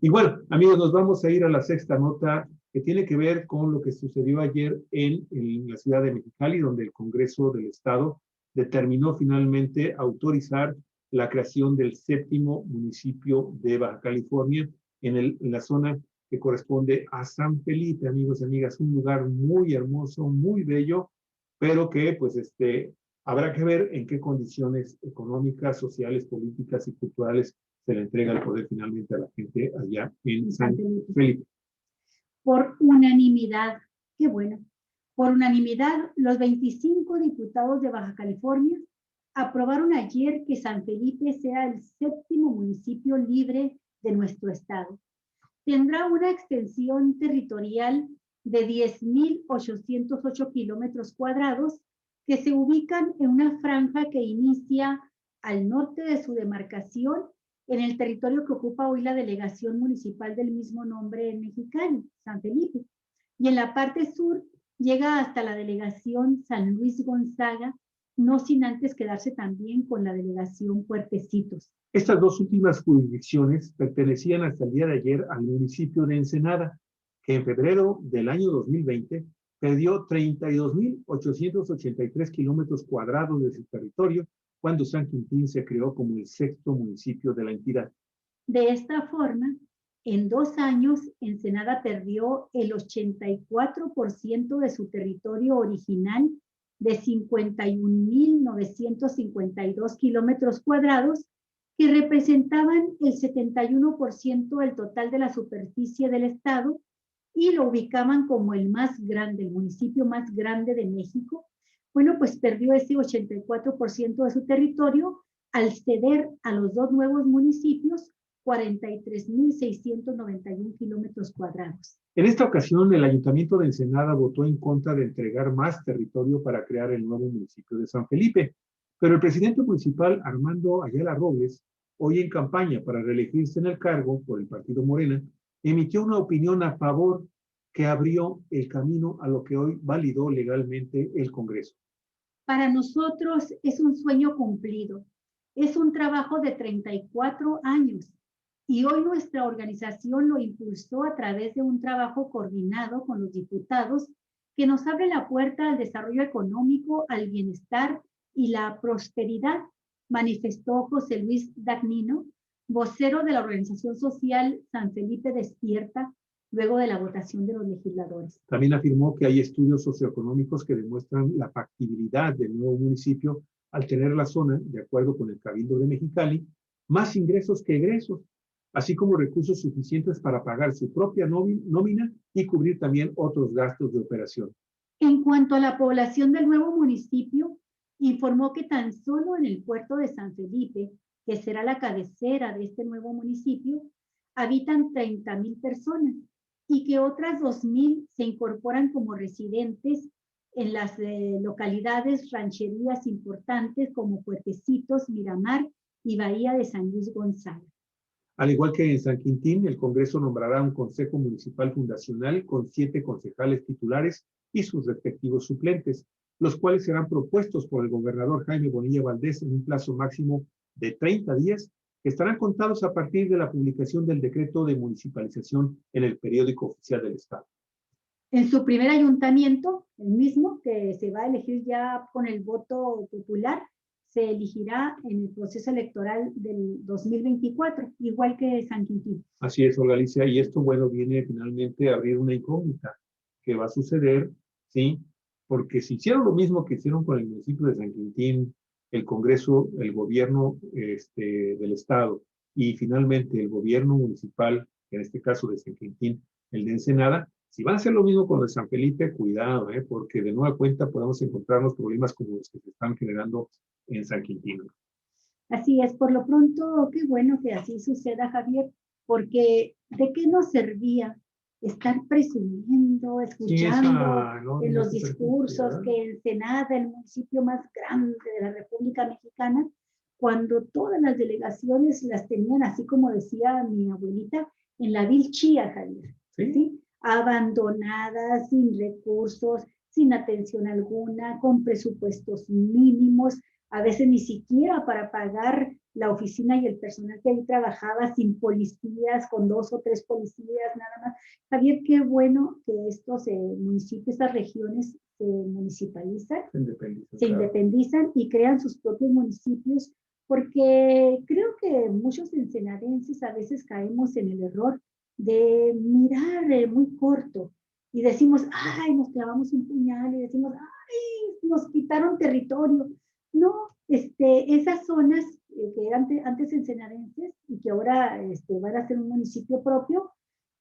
Y bueno, amigos, nos vamos a ir a la sexta nota que tiene que ver con lo que sucedió ayer en la ciudad de Mexicali, donde el Congreso del Estado determinó finalmente autorizar la creación del 7º municipio de Baja California en la zona que corresponde a San Felipe, amigos y amigas, un lugar muy hermoso, muy bello, pero que pues habrá que ver en qué condiciones económicas, sociales, políticas y culturales se le entrega el poder finalmente a la gente allá en San Felipe. Por unanimidad, qué bueno, por unanimidad, los 25 diputados de Baja California aprobaron ayer que San Felipe sea el 7º municipio libre de nuestro estado. Tendrá una extensión territorial de 10.808 kilómetros cuadrados que se ubican en una franja que inicia al norte de su demarcación en el territorio que ocupa hoy la delegación municipal del mismo nombre en Mexicali, San Felipe. Y en la parte sur llega hasta la delegación San Luis Gonzaga, no sin antes quedarse también con la delegación Puertecitos. Estas dos últimas jurisdicciones pertenecían hasta el día de ayer al municipio de Ensenada, que en febrero del año 2020 perdió 32.883 kilómetros cuadrados de su territorio cuando San Quintín se creó como el 6º municipio de la entidad. De esta forma, en 2 años, Ensenada perdió el 84% de su territorio original de 51.952 kilómetros cuadrados, que representaban el 71% del total de la superficie del estado y lo ubicaban como el más grande, el municipio más grande de México. Bueno, pues perdió ese 84% de su territorio al ceder a los 2 nuevos municipios 43.691 kilómetros cuadrados. En esta ocasión, el Ayuntamiento de Ensenada votó en contra de entregar más territorio para crear el nuevo municipio de San Felipe, pero el presidente municipal, Armando Ayala Robles, hoy en campaña para reelegirse en el cargo por el partido Morena, emitió una opinión a favor que abrió el camino a lo que hoy validó legalmente el Congreso. Para nosotros es un sueño cumplido. Es un trabajo de 34 años y hoy nuestra organización lo impulsó a través de un trabajo coordinado con los diputados que nos abre la puerta al desarrollo económico, al bienestar y la prosperidad, manifestó José Luis Dagnino, vocero de la organización social San Felipe Despierta, luego de la votación de los legisladores. También afirmó que hay estudios socioeconómicos que demuestran la factibilidad del nuevo municipio al tener la zona, de acuerdo con el Cabildo de Mexicali, más ingresos que egresos, así como recursos suficientes para pagar su propia nómina y cubrir también otros gastos de operación. En cuanto a la población del nuevo municipio, informó que tan solo en el puerto de San Felipe que será la cabecera de este nuevo municipio, habitan 30,000 personas y que otras 2,000 se incorporan como residentes en las localidades rancherías importantes como Puertecitos, Miramar y Bahía de San Luis Gonzaga. Al igual que en San Quintín, el Congreso nombrará un Consejo Municipal Fundacional con 7 concejales titulares y sus respectivos suplentes, los cuales serán propuestos por el gobernador Jaime Bonilla Valdés en un plazo máximo de 30 días, que estarán contados a partir de la publicación del decreto de municipalización en el periódico oficial del Estado. En su primer ayuntamiento, el mismo que se va a elegir ya con el voto popular, se elegirá en el proceso electoral del 2024, igual que San Quintín. Así es, Olga Alicia, y esto, bueno, viene finalmente a abrir una incógnita. ¿Qué va a suceder? ¿Sí? Porque si hicieron lo mismo que hicieron con el municipio de San Quintín, el Congreso, el gobierno del Estado y finalmente el gobierno municipal, en este caso de San Quintín, el de Ensenada, si van a hacer lo mismo con el de San Felipe, cuidado, porque de nueva cuenta podemos encontrarnos problemas como los que se están generando en San Quintín. Así es, por lo pronto, qué bueno que así suceda, Javier, porque ¿de qué nos servía estar presumiendo, escuchando en los discursos que Ensenada, el municipio más grande de la República Mexicana, cuando todas las delegaciones las tenían, así como decía mi abuelita, en la vil chía, Javier, ¿sí? Abandonadas, sin recursos, sin atención alguna, con presupuestos mínimos, a veces ni siquiera para pagar la oficina y el personal que ahí trabajaba, sin policías, con 2 o 3 policías, nada más. Javier, qué bueno que estos municipios, estas regiones se municipalizan, se independizan y crean sus propios municipios, porque creo que muchos ensenadenses a veces caemos en el error de mirar muy corto y decimos, ay, nos clavamos un puñal y decimos, ay, nos quitaron territorio. No, esas zonas que eran antes ensenadenses y que ahora van a ser un municipio propio,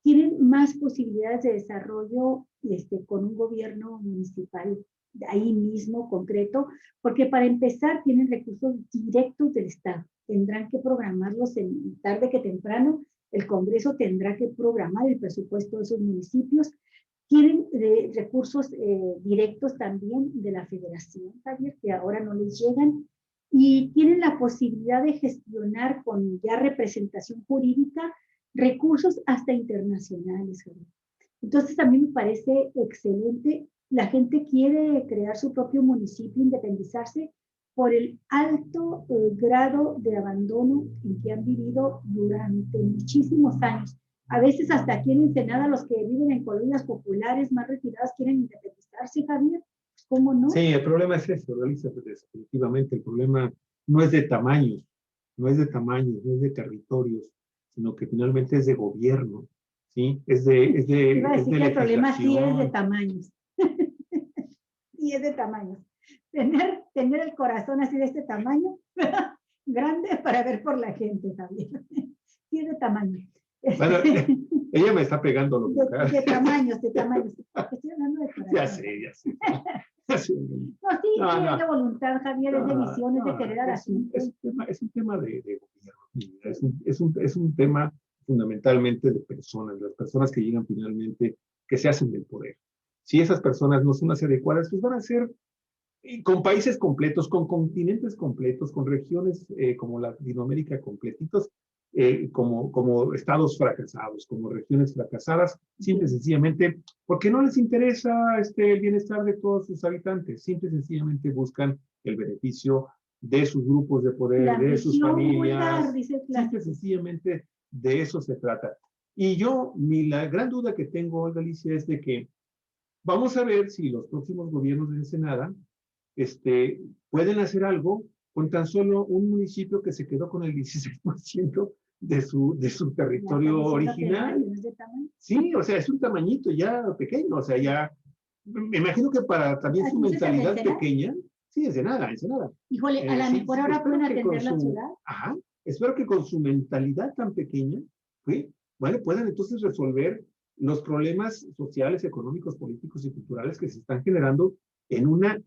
tienen más posibilidades de desarrollo con un gobierno municipal de ahí mismo, concreto, porque para empezar tienen recursos directos del Estado. Tendrán que programarlos tarde que temprano. El Congreso tendrá que programar el presupuesto de esos municipios. Tienen recursos directos también de la Federación, Javier, que ahora no les llegan, y tienen la posibilidad de gestionar con ya representación jurídica recursos hasta internacionales, Javier. Entonces, a mí me parece excelente. La gente quiere crear su propio municipio, independizarse por el alto grado de abandono en que han vivido durante muchísimos años. A veces hasta aquí en Ensenada los que viven en colonias populares más retiradas quieren independizarse, Javier. ¿Cómo no? Sí, el problema es eso, Realiza, definitivamente. El problema no es de tamaños, no es de territorios, sino que finalmente es de gobierno, ¿sí? Iba a decir que el problema sí es de tamaños. Sí es de tamaños. Tener el corazón así de este tamaño, grande para ver por la gente, Javier. Sí es de tamaño. Bueno, ella me está pegando los de tamaños. Estoy hablando de corazón. Ya sé. No, sí, es de voluntad, Javier, es de visiones, de querer a la gente. Es un tema de gobierno. Es un tema fundamentalmente de personas, las personas que llegan finalmente, que se hacen del poder. Si esas personas no son las adecuadas, pues van a ser con países completos, con continentes completos, con regiones como Latinoamérica completitos, como estados fracasados, como regiones fracasadas, simple y sencillamente, porque no les interesa el bienestar de todos sus habitantes, simple y sencillamente buscan el beneficio de sus grupos de poder, de sus familias, simple y sencillamente de eso se trata. Y la gran duda que tengo, Olga Alicia, es de que vamos a ver si los próximos gobiernos de Ensenada pueden hacer algo con tan solo un municipio que se quedó con el 16% de su territorio original. Sí, o sea, es un tamañito ya pequeño, o sea, ya, me imagino que para también su mentalidad pequeña, sí, Ensenada. Híjole, a lo mejor ahora pueden atender la ciudad. Ajá, espero que con su mentalidad tan pequeña, ¿sí? Bueno, puedan entonces resolver los problemas sociales, económicos, políticos y culturales que se están generando en una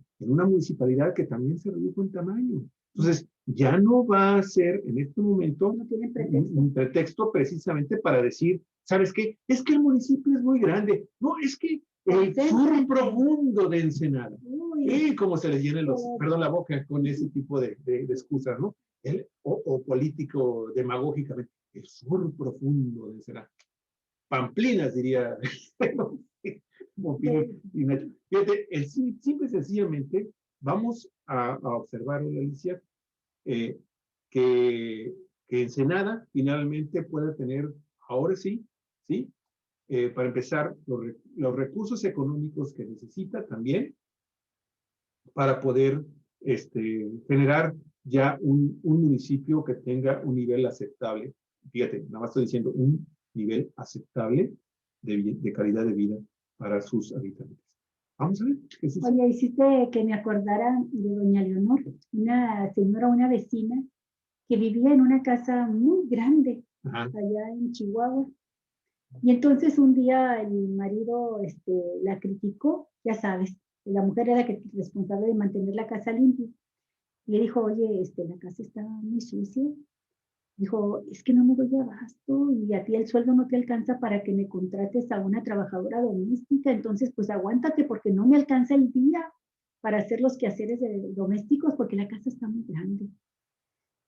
municipalidad que también se redujo en tamaño. Entonces, ya no va a ser en este momento No tienen pretexto. un pretexto precisamente para decir, ¿sabes qué? Es que el municipio es muy grande. No, es que el sur profundo de Ensenada. Y como se les llena perdón, la boca con ese tipo de excusas, ¿no? O político demagógicamente. El sur profundo de Ensenada. Pamplinas, diría. Fíjate, simple y sencillamente vamos a observar, Alicia, que, que Ensenada finalmente pueda tener, ahora sí, ¿sí? Para empezar, los recursos económicos que necesita también para poder generar ya un municipio que tenga un nivel aceptable. Fíjate, nada más estoy diciendo un nivel aceptable de calidad de vida para sus habitantes. Vamos a ver qué sucede. Oye, hiciste que me acordara de doña Leonor, una señora, una vecina, que vivía en una casa muy grande, allá en Chihuahua. Y entonces un día el marido la criticó, ya sabes, la mujer era la responsable de mantener la casa limpia. Le dijo, oye, la casa está muy sucia. Dijo, es que no me doy abasto y a ti el sueldo no te alcanza para que me contrates a una trabajadora doméstica, entonces pues aguántate porque no me alcanza el día para hacer los quehaceres domésticos porque la casa está muy grande.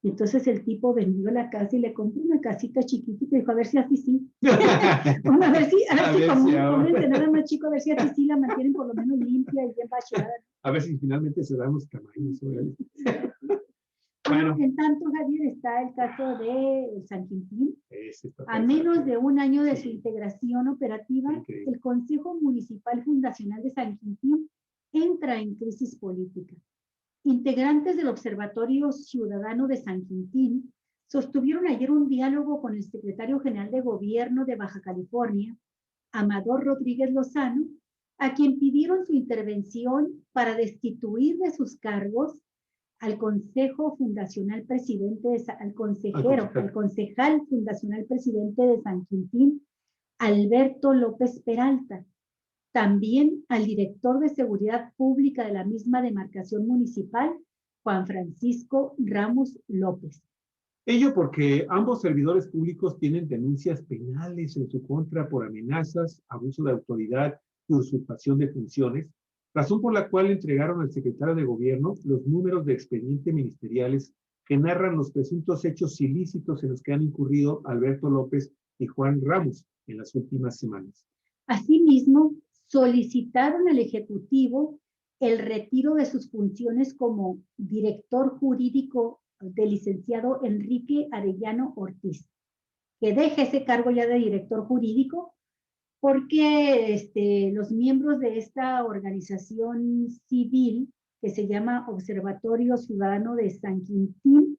Y entonces el tipo vendió la casa y le compró una casita chiquitita y dijo, a ver si así sí. a ver si con un nada más chico, a ver si así sí la mantienen por lo menos limpia y bien bacheada. A ver si finalmente se dan los tamaños. Bueno, en tanto, Javier, está el caso de San Quintín. A menos de un año de su integración operativa, increíble. El Consejo Municipal Fundacional de San Quintín entra en crisis política. Integrantes del Observatorio Ciudadano de San Quintín sostuvieron ayer un diálogo con el secretario general de Gobierno de Baja California, Amador Rodríguez Lozano, a quien pidieron su intervención para destituir de sus cargos al Consejo Fundacional Presidente, al concejal fundacional presidente de San Quintín, Alberto López Peralta. También al director de Seguridad Pública de la misma demarcación municipal, Juan Francisco Ramos López. Ello porque ambos servidores públicos tienen denuncias penales en su contra por amenazas, abuso de autoridad y usurpación de funciones, razón por la cual entregaron al secretario de Gobierno los números de expediente ministeriales que narran los presuntos hechos ilícitos en los que han incurrido Alberto López y Juan Ramos en las últimas semanas. Asimismo, solicitaron al Ejecutivo el retiro de sus funciones como director jurídico del licenciado Enrique Arellano Ortiz, que deje ese cargo ya de director jurídico, porque los miembros de esta organización civil, que se llama Observatorio Ciudadano de San Quintín,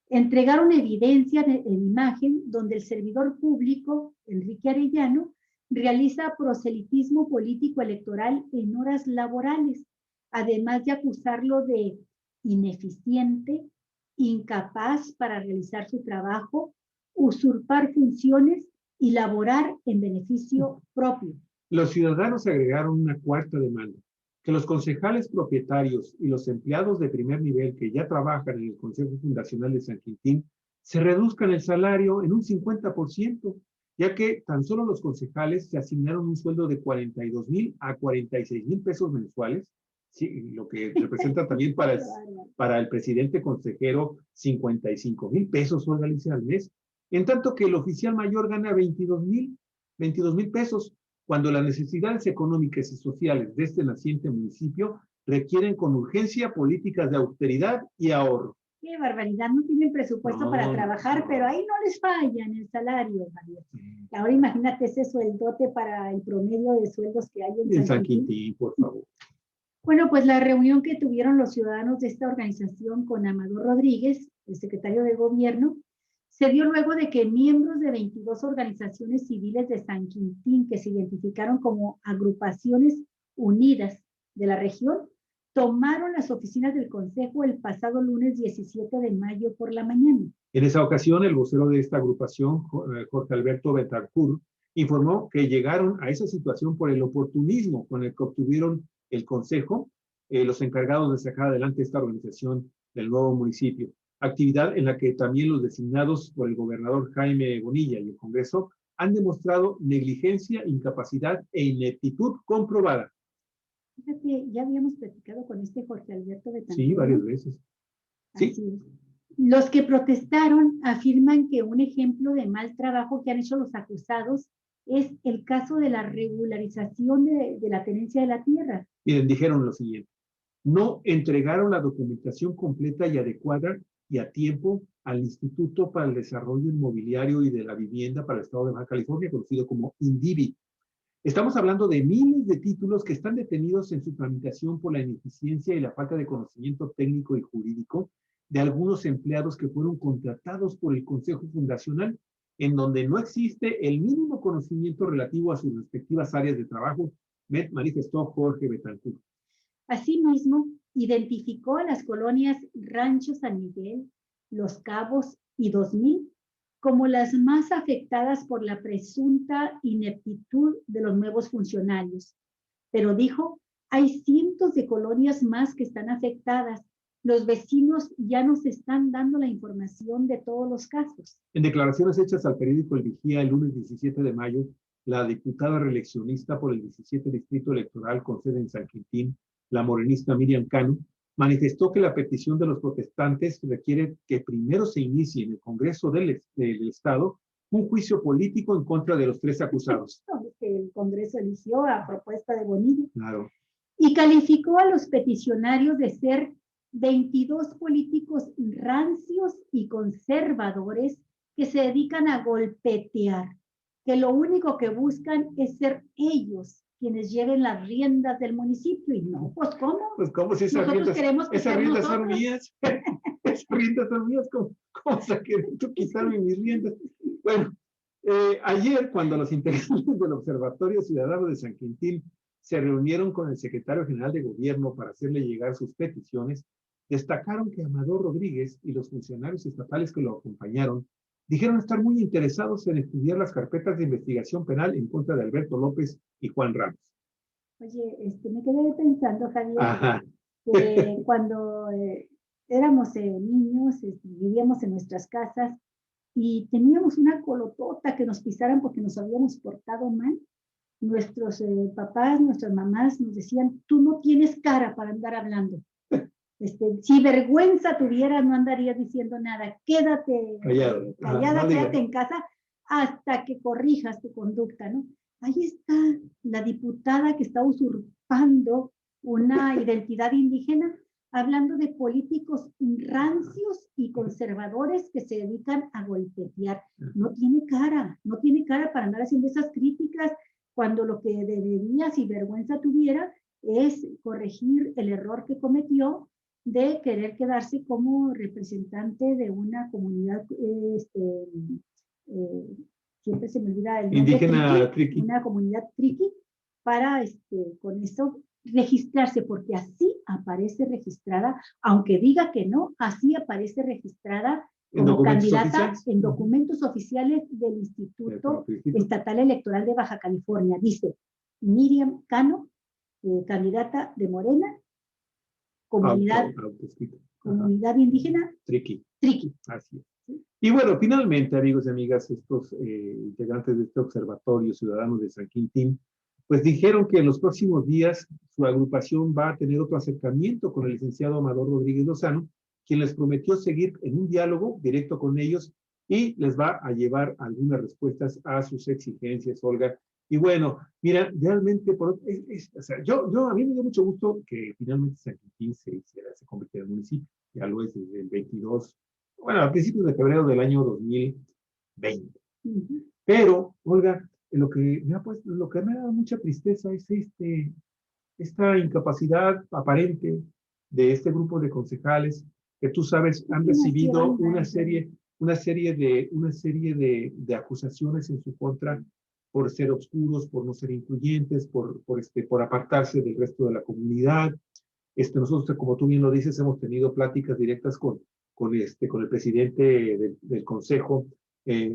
entregaron evidencia en imagen donde el servidor público, Enrique Arellano, realiza proselitismo político electoral en horas laborales, además de acusarlo de ineficiente, incapaz para realizar su trabajo, usurpar funciones y laborar en beneficio propio. Los ciudadanos agregaron una cuarta demanda, que los concejales propietarios y los empleados de primer nivel que ya trabajan en el Consejo Fundacional de San Quintín se reduzcan el salario en un 50%, ya que tan solo los concejales se asignaron un sueldo de 42,000 a 46,000 pesos mensuales, sí, lo que representa también para el presidente consejero 55,000 pesos al mes, en tanto que el oficial mayor gana 22,000 pesos, cuando las necesidades económicas y sociales de este naciente municipio requieren con urgencia políticas de austeridad y ahorro. Qué barbaridad, no tienen presupuesto para trabajar, pero ahí no les falla en el salario, Javier. Ahora imagínate ese sueldote para el promedio de sueldos que hay en San Quintín, por favor. Bueno, pues la reunión que tuvieron los ciudadanos de esta organización con Amador Rodríguez, el secretario de Gobierno, se dio luego de que miembros de 22 organizaciones civiles de San Quintín, que se identificaron como agrupaciones unidas de la región, tomaron las oficinas del Consejo el pasado lunes 17 de mayo por la mañana. En esa ocasión, el vocero de esta agrupación, Jorge Alberto Betancourt, informó que llegaron a esa situación por el oportunismo con el que obtuvieron el Consejo, los encargados de sacar adelante esta organización del nuevo municipio. actividad en la que también los designados por el gobernador Jaime Bonilla y el Congreso han demostrado negligencia, incapacidad e ineptitud comprobada. Fíjate, ya habíamos platicado con este Jorge Alberto Betancur. Sí, varias veces. Sí. Así es. Los que protestaron afirman que un ejemplo de mal trabajo que han hecho los acusados es el caso de la regularización de la tenencia de la tierra. Miren, dijeron lo siguiente: no entregaron la documentación completa y adecuada y a tiempo al Instituto para el Desarrollo Inmobiliario y de la Vivienda para el Estado de Baja California, conocido como INDIVI. Estamos hablando de miles de títulos que están detenidos en su tramitación por la ineficiencia y la falta de conocimiento técnico y jurídico de algunos empleados que fueron contratados por el Consejo Fundacional, en donde no existe el mínimo conocimiento relativo a sus respectivas áreas de trabajo, manifestó Jorge Betancur. Asimismo, identificó a las colonias Rancho San Miguel, Los Cabos y 2000 como las más afectadas por la presunta ineptitud de los nuevos funcionarios. Pero dijo, hay cientos de colonias más que están afectadas. Los vecinos ya nos están dando la información de todos los casos. En declaraciones hechas al periódico El Vigía el lunes 17 de mayo, la diputada reeleccionista por el 17 Distrito Electoral con sede en San Quintín, la morenista Miriam Cano, manifestó que la petición de los protestantes requiere que primero se inicie en el Congreso del Estado un juicio político en contra de los 3 acusados. El Congreso eligió a propuesta de Bonilla. Claro. Y calificó a los peticionarios de ser 22 políticos rancios y conservadores que se dedican a golpetear, que lo único que buscan es ser ellos quienes lleven las riendas del municipio. Y no, pues ¿cómo? Pues ¿cómo si esas nosotros queremos que esas riendas nosotros son mías? Esas riendas son mías, ¿cómo vas a querer tú quitarme mis riendas? Bueno, ayer cuando los integrantes del Observatorio Ciudadano de San Quintín se reunieron con el secretario general de gobierno para hacerle llegar sus peticiones, destacaron que Amador Rodríguez y los funcionarios estatales que lo acompañaron dijeron estar muy interesados en estudiar las carpetas de investigación penal en contra de Alberto López y Juan Ramos. Oye, me quedé pensando, Javier, que cuando éramos niños, vivíamos en nuestras casas y teníamos una colotota que nos pisaran porque nos habíamos portado mal. Nuestros papás, nuestras mamás nos decían, tú no tienes cara para andar hablando. Si vergüenza tuvieras, no andarías diciendo nada. Quédate callada, quédate en casa hasta que corrijas tu conducta, ¿no? Ahí está la diputada que está usurpando una identidad indígena, hablando de políticos rancios y conservadores que se dedican a golpetear. No tiene cara para andar haciendo esas críticas cuando lo que debería, si vergüenza tuviera, es corregir el error que cometió de querer quedarse como representante de una comunidad, siempre se me olvida el nombre, indígena triqui, una comunidad triqui, para con eso registrarse, porque así aparece registrada, aunque diga que no, así aparece registrada como candidata en documentos oficiales del Instituto Estatal Electoral de Baja California. Dice Miriam Cano, candidata de Morena, comunidad indígena Triqui. Así es. ¿Sí? Y bueno, finalmente, amigos y amigas, estos integrantes de este Observatorio Ciudadano de San Quintín, pues dijeron que en los próximos días su agrupación va a tener otro acercamiento con el licenciado Amador Rodríguez Lozano, quien les prometió seguir en un diálogo directo con ellos y les va a llevar algunas respuestas a sus exigencias, Olga. Y bueno, mira, realmente, o sea, a mí me dio mucho gusto que finalmente San Quintín se convirtiera en municipio. Ya lo es desde el 22, bueno, a principios de febrero del año 2020. Pero, Olga, lo que me ha dado mucha tristeza es esta incapacidad aparente de este grupo de concejales que tú sabes han recibido una serie de acusaciones en su contra por ser oscuros, por no ser incluyentes, por apartarse del resto de la comunidad. Nosotros, como tú bien lo dices, hemos tenido pláticas directas con el presidente del consejo,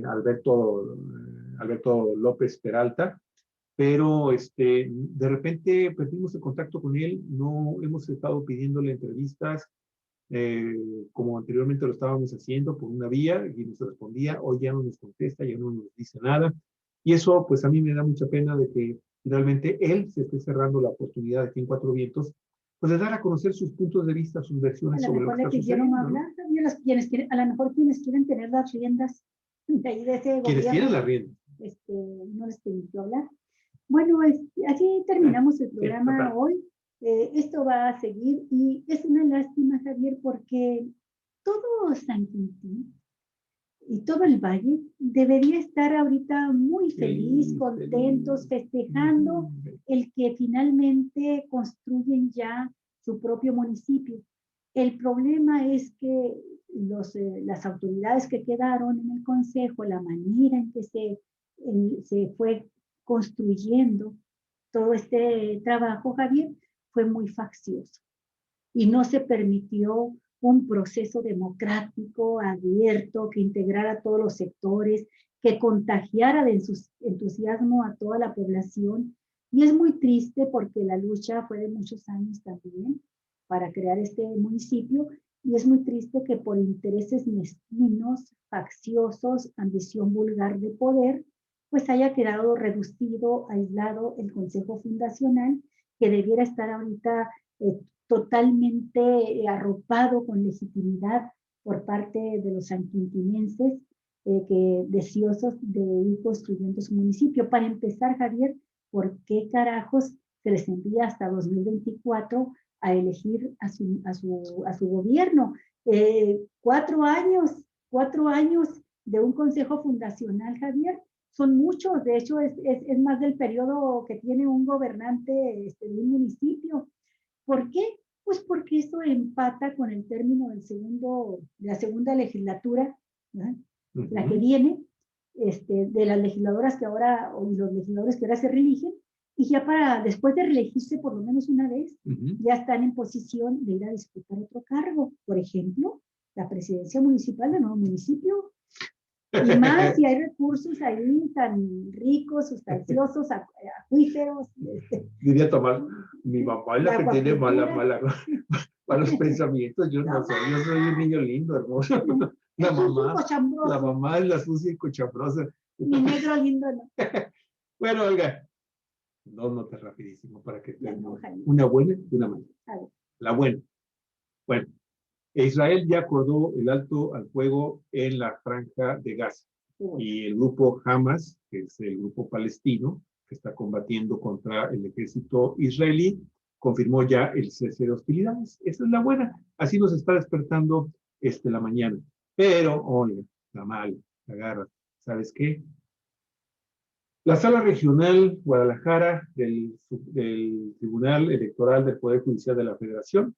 Alberto López Peralta, pero de repente perdimos el contacto con él, no hemos estado pidiéndole entrevistas, como anteriormente lo estábamos haciendo por una vía y nos respondía, hoy ya no nos contesta, ya no nos dice nada. Y eso, pues a mí me da mucha pena de que finalmente él se esté cerrando la oportunidad de que en Cuatro Vientos, pues de dar a conocer sus puntos de vista, sus versiones sobre lo que está sucediendo. Hablar también quienes quieren, a lo mejor quienes quieren tener las riendas de ahí de ese gobierno. Quienes tienen las riendas. No les permitió hablar. Bueno, así terminamos el programa hoy. Esto va a seguir y es una lástima, Javier, porque todo San Quintín y todo el valle debería estar ahorita muy feliz, contentos, festejando el que finalmente construyen ya su propio municipio. El problema es que las autoridades que quedaron en el consejo, la manera en que se fue construyendo todo este trabajo, Javier, fue muy faccioso y no se permitió un proceso democrático, abierto, que integrara a todos los sectores, que contagiara de entusiasmo a toda la población. Y es muy triste porque la lucha fue de muchos años también para crear este municipio, y es muy triste que por intereses mezquinos, facciosos, ambición vulgar de poder, pues haya quedado reducido, aislado el Consejo Fundacional, que debiera estar ahorita totalmente arropado con legitimidad por parte de los sanquintinenses, que deseosos de ir construyendo su municipio. Para empezar, Javier, ¿por qué carajos se les envía hasta 2024 a elegir a su gobierno? 4 años de un consejo fundacional, Javier, son muchos. De hecho es más del periodo que tiene un gobernante de un municipio. ¿Por qué? Pues porque eso empata con el término de la segunda legislatura, ¿no? La que viene, de las legisladoras que ahora, o los legisladores que ahora se reeligen, y ya después de reelegirse por lo menos una vez, ya están en posición de ir a disputar otro cargo. Por ejemplo, la presidencia municipal de nuevo municipio. Y más si hay recursos ahí tan ricos, sustanciosos, acuíferos. Diría Tomás, mi mamá es la que tiene malos pensamientos. Yo no soy, yo soy un niño lindo, hermoso. La mamá es la sucia y cochambrosa. Mi negro lindo, ¿no? Bueno, Olga, 2 notas rapidísimo para que tenga una buena y una mala. La buena. Bueno, Israel ya acordó el alto al fuego en la franja de Gaza. Y el grupo Hamas, que es el grupo palestino, que está combatiendo contra el ejército israelí, confirmó ya el cese de hostilidades. Esa es la buena. Así nos está despertando la mañana. Pero, oye, la mala, la garra. ¿Sabes qué? La Sala Regional Guadalajara del Tribunal Electoral del Poder Judicial de la Federación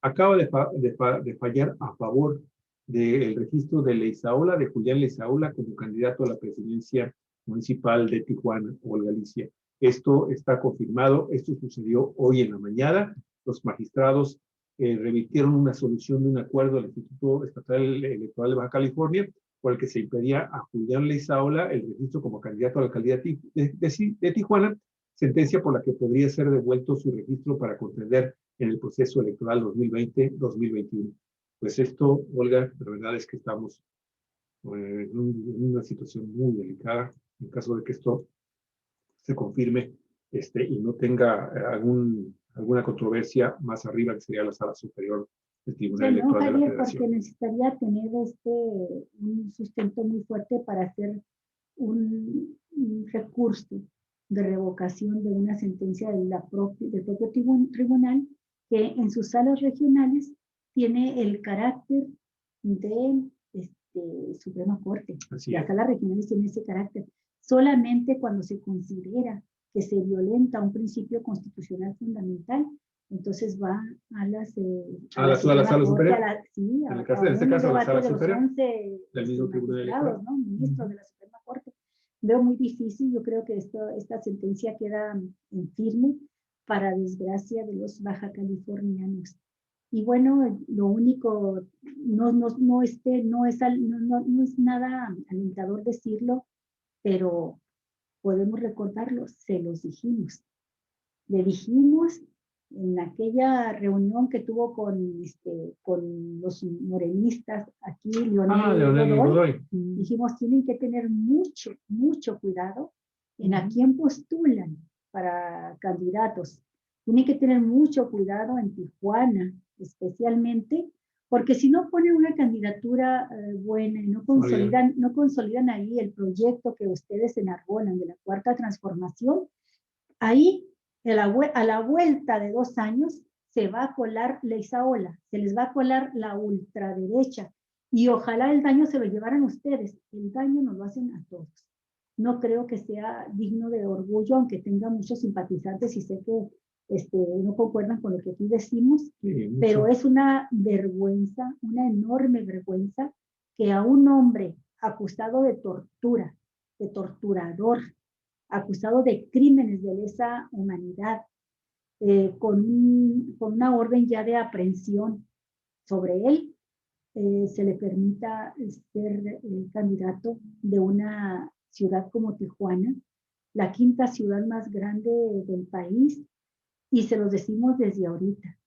acaba de fallar a favor del registro de Leizaola, de Julián Leizaola, como candidato a la presidencia municipal de Tijuana o Galicia. Esto está confirmado, esto sucedió hoy en la mañana. Los magistrados revirtieron una solución de un acuerdo del Instituto Estatal Electoral de Baja California, por el que se impedía a Julián Leizaola el registro como candidato a la alcaldía de Tijuana, sentencia por la que podría ser devuelto su registro para contender en el proceso electoral 2020-2021. Pues esto, Olga, la verdad es que estamos en una situación muy delicada en caso de que esto se confirme y no tenga alguna controversia más arriba, que sería la sala superior del Tribunal Electoral de la Federación. Porque necesitaría tener un sustento muy fuerte para hacer un recurso de revocación de una sentencia del propio tribunal, que en sus salas regionales tiene el carácter de Suprema Corte. Las salas regionales tienen ese carácter. Solamente cuando se considera que se violenta un principio constitucional fundamental, entonces va a la sala superior. Sí, en este caso, a la sala superior del mismo tribunal electoral, ¿no? Ministros de la Suprema Corte. Veo muy difícil. Yo creo que esta sentencia queda en firme, para desgracia de los baja californianos. Y bueno, lo único, no es nada alentador decirlo, pero podemos recordarlo, se los dijimos. Le dijimos En aquella reunión que tuvo con los morenistas aquí, Leonel Godoy. dijimos, tienen que tener mucho, mucho cuidado en a quién postulan para candidatos. Tienen que tener mucho cuidado en Tijuana, especialmente, porque si no ponen una candidatura buena y no consolidan ahí el proyecto que ustedes enarbolan de la Cuarta Transformación, ahí a la vuelta de 2 años se va a colar la Isaola, se les va a colar la ultraderecha y ojalá el daño se lo llevaran ustedes. El daño nos lo hacen a todos. No creo que sea digno de orgullo, aunque tenga muchos simpatizantes y sé que no concuerdan con lo que aquí decimos, pero es una vergüenza, una enorme vergüenza que a un hombre acusado de tortura, de torturador, acusado de crímenes de lesa humanidad, con una orden ya de aprehensión sobre él, se le permita ser el candidato de una ciudad como Tijuana, la 5ª ciudad más grande del país, y se los decimos desde ahorita.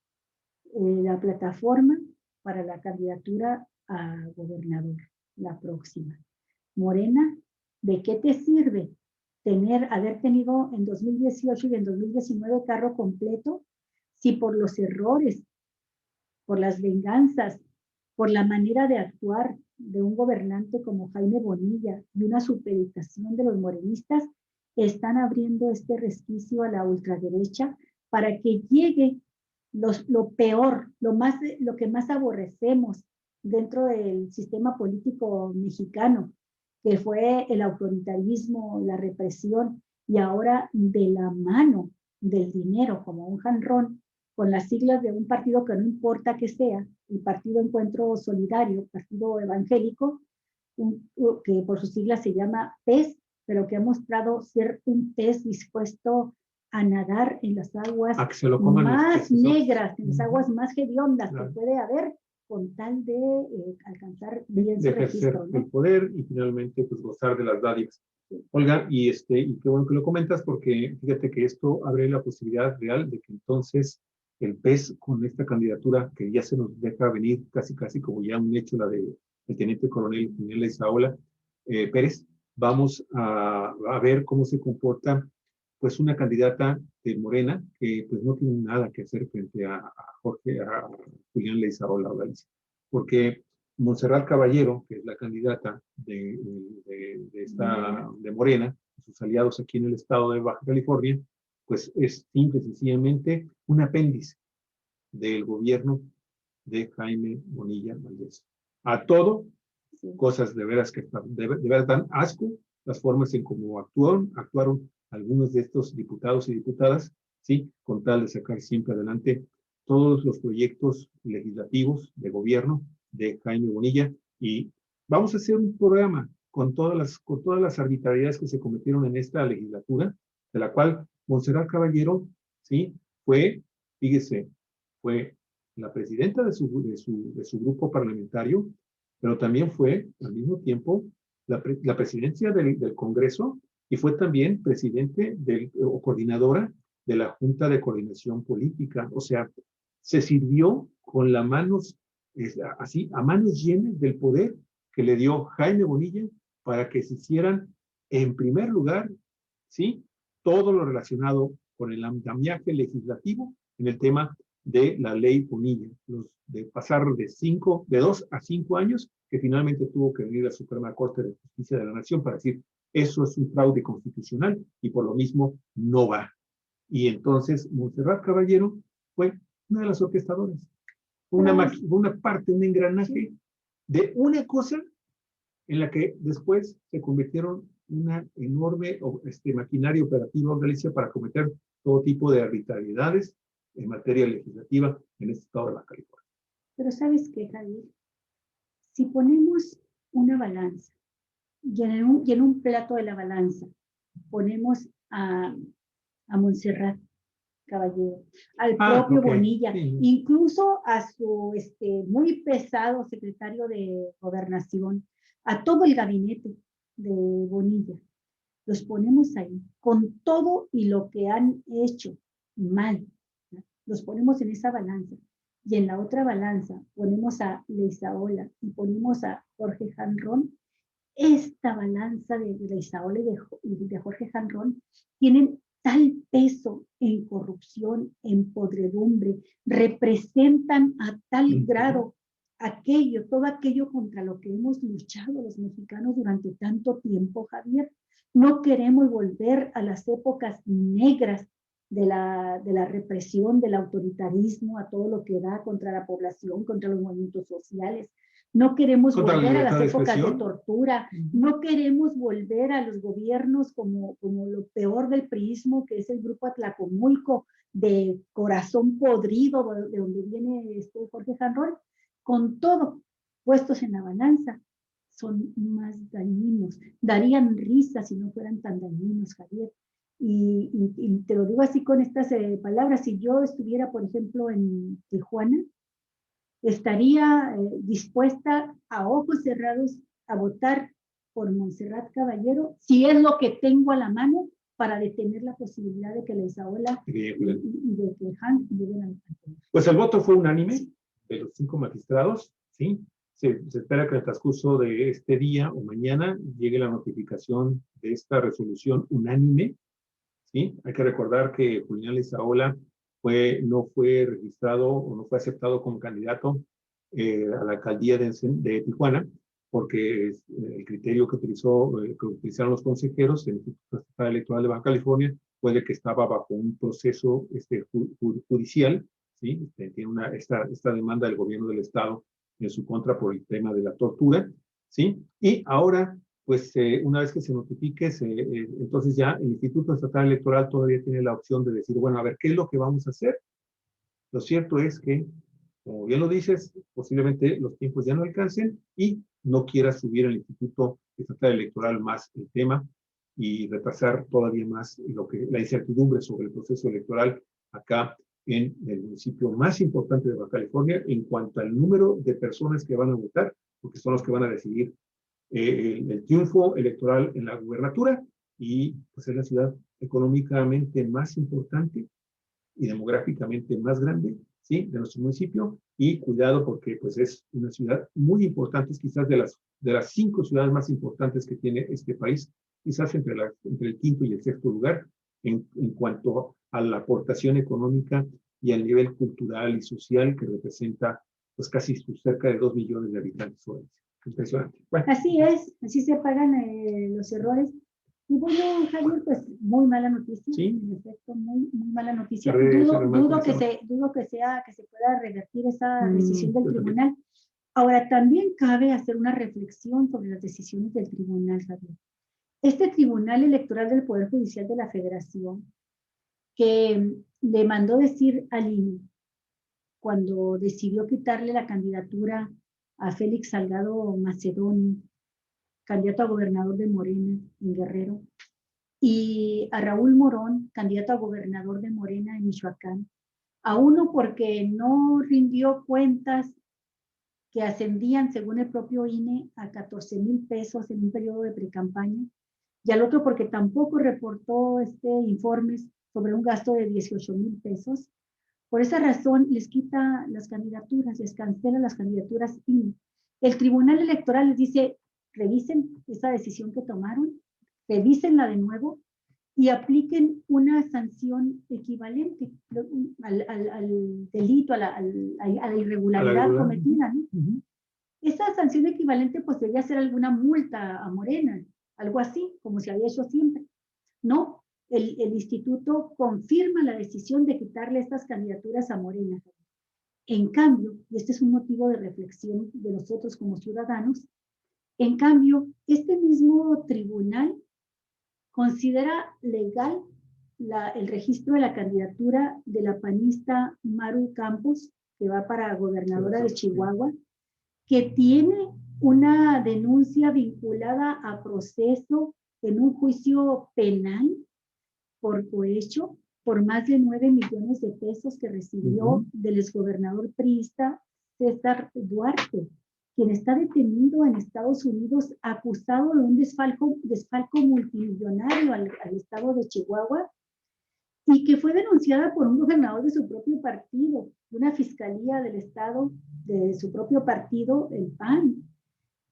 La plataforma para la candidatura a gobernador, la próxima. Morena, ¿de qué te sirve haber tenido en 2018 y en 2019 carro completo si por los errores, por las venganzas, por la manera de actuar de un gobernante como Jaime Bonilla y una supeditación de los morenistas están abriendo este resquicio a la ultraderecha para que llegue lo peor, lo que más aborrecemos dentro del sistema político mexicano, que fue el autoritarismo, la represión, y ahora de la mano del dinero, como un janrón, con las siglas de un partido que no importa que sea, el Partido Encuentro Solidario, Partido Evangélico, que por sus siglas se llama PES, pero que ha mostrado ser un pez dispuesto a nadar en las aguas más negras, en las aguas más hediondas que puede haber, con tal de alcanzar bien su registro, ¿no? El poder y finalmente pues gozar de las dádivas. Olga, y qué bueno que lo comentas, porque fíjate que esto abre la posibilidad real de que entonces el PES con esta candidatura que ya se nos deja venir casi como ya un hecho, la del teniente coronel Miguel Isaola Pérez, vamos a ver cómo se comporta pues una candidata de Morena que pues no tiene nada que hacer frente a Julián Leizaola Galicia, porque Montserrat Caballero, que es la candidata de Morena, sus aliados aquí en el estado de Baja California, pues es simple y sencillamente un apéndice del gobierno de Jaime Bonilla Valdés. A todo, cosas de veras que de veras dan asco, las formas en cómo actuaron algunos de estos diputados y diputadas, ¿sí? Con tal de sacar siempre adelante todos los proyectos legislativos de gobierno de Jaime Bonilla. Y vamos a hacer un programa con todas las arbitrariedades que se cometieron en esta legislatura, de la cual Montserrat Caballero, ¿sí? Fíjese, fue la presidenta de su grupo parlamentario, pero también fue, al mismo tiempo, la presidencia del Congreso y fue también presidente o coordinadora de la Junta de Coordinación Política. O sea, se sirvió con las manos, así, a manos llenas del poder que le dio Jaime Bonilla para que se hicieran, en primer lugar, ¿sí? Todo lo relacionado con el andamiaje legislativo en el tema de la ley Bonilla, de pasar de 2 a 5 años, que finalmente tuvo que venir a la Suprema Corte de Justicia de la Nación para decir, eso es un fraude constitucional y por lo mismo no va. Y entonces Montserrat Caballero fue una de las orquestadoras, una parte, un engranaje de una cosa en la que después se convirtieron una enorme maquinaria operativa en Galicia para cometer todo tipo de arbitrariedades en materia legislativa en este estado de Baja California. Pero ¿sabes qué, Javier? Si ponemos una balanza y en un plato de la balanza ponemos a Montserrat Caballero, al propio Bonilla, incluso a su muy pesado secretario de Gobernación, a todo el gabinete de Bonilla, los ponemos ahí, con todo y lo que han hecho mal, los ponemos en esa balanza, y en la otra balanza ponemos a Leizaola y ponemos a Jorge Janrón, esta balanza de Leizaola y de Jorge Janrón tienen tal peso en corrupción, en podredumbre, representan a tal grado todo aquello contra lo que hemos luchado los mexicanos durante tanto tiempo, Javier. No queremos volver a las épocas negras de la represión, del autoritarismo, a todo lo que da contra la población, contra los movimientos sociales. No queremos volver a las épocas de tortura, no queremos volver a los gobiernos como lo peor del priismo, que es el grupo Atlacomulco, de corazón podrido, de donde viene Jorge Janrón. Con todo puestos en la balanza, son más dañinos. Darían risa si no fueran tan dañinos, Javier. Y te lo digo así con estas palabras. Si yo estuviera, por ejemplo, en Tijuana, estaría dispuesta a ojos cerrados a votar por Montserrat Caballero, si es lo que tengo a la mano para detener la posibilidad de que Leizaola y de que Han lleguen al poder. Pues el voto fue unánime de los 5 magistrados, ¿sí? Se espera que en el transcurso de este día o mañana llegue la notificación de esta resolución unánime, ¿sí? Hay que recordar que Julián Leizaola no fue registrado o no fue aceptado como candidato a la alcaldía de Tijuana, porque el criterio que utilizaron los consejeros del Instituto Estatal Electoral de Baja California fue de que estaba bajo un proceso judicial, ¿sí? Tiene esta demanda del gobierno del estado en su contra por el tema de la tortura, ¿sí? Y ahora, pues una vez que se notifique, entonces ya el Instituto Estatal Electoral todavía tiene la opción de decir, bueno, a ver, ¿qué es lo que vamos a hacer? Lo cierto es que, como bien lo dices, posiblemente los tiempos ya no alcancen y no quiera subir al Instituto Estatal Electoral más el tema y retrasar todavía más la incertidumbre sobre el proceso electoral acá en el municipio más importante de Baja California en cuanto al número de personas que van a votar, porque son los que van a decidir el triunfo electoral en la gubernatura, y pues es la ciudad económicamente más importante y demográficamente más grande, ¿sí?, de nuestro municipio. Y cuidado porque pues es una ciudad muy importante, es quizás de las 5 ciudades más importantes que tiene este país, quizás entre el 5º y el 6º lugar en cuanto a la aportación económica y al nivel cultural y social que representa pues casi cerca de 2 millones de habitantes. Impresionante. Bueno. Así es, así se pagan los errores. Y bueno, Javier, pues muy mala noticia, ¿sí? En efecto, muy mala noticia. Dudo que se pueda revertir esa decisión del tribunal. Ahora, también cabe hacer una reflexión sobre las decisiones del tribunal, Javier. Este Tribunal Electoral del Poder Judicial de la Federación, que le mandó decir al INE, cuando decidió quitarle la candidatura a Félix Salgado Macedonio, candidato a gobernador de Morena en Guerrero, y a Raúl Morón, candidato a gobernador de Morena en Michoacán, a uno porque no rindió cuentas que ascendían, según el propio INE, a 14,000 pesos en un periodo de precampaña, y al otro porque tampoco reportó informes sobre un gasto de 18,000 pesos. Por esa razón les quita las candidaturas, les cancela las candidaturas INE. El Tribunal Electoral les dice, revisen esa decisión que tomaron, revísenla de nuevo y apliquen una sanción equivalente al delito, a la irregularidad cometida, ¿no? Esa sanción equivalente pues debería ser alguna multa a Morena, algo así, como se había hecho siempre. No, el instituto confirma la decisión de quitarle estas candidaturas a Morena. En cambio, y este es un motivo de reflexión de nosotros como ciudadanos, en cambio, este mismo tribunal considera legal el registro de la candidatura de la panista Maru Campos, que va para gobernadora de Chihuahua, que tiene una denuncia vinculada a proceso en un juicio penal por cohecho, por más de 9 millones de pesos que recibió del exgobernador priista César Duarte, quien está detenido en Estados Unidos acusado de un desfalco multimillonario al estado de Chihuahua, y que fue denunciada por un gobernador de su propio partido, de una fiscalía del estado de su propio partido, el PAN,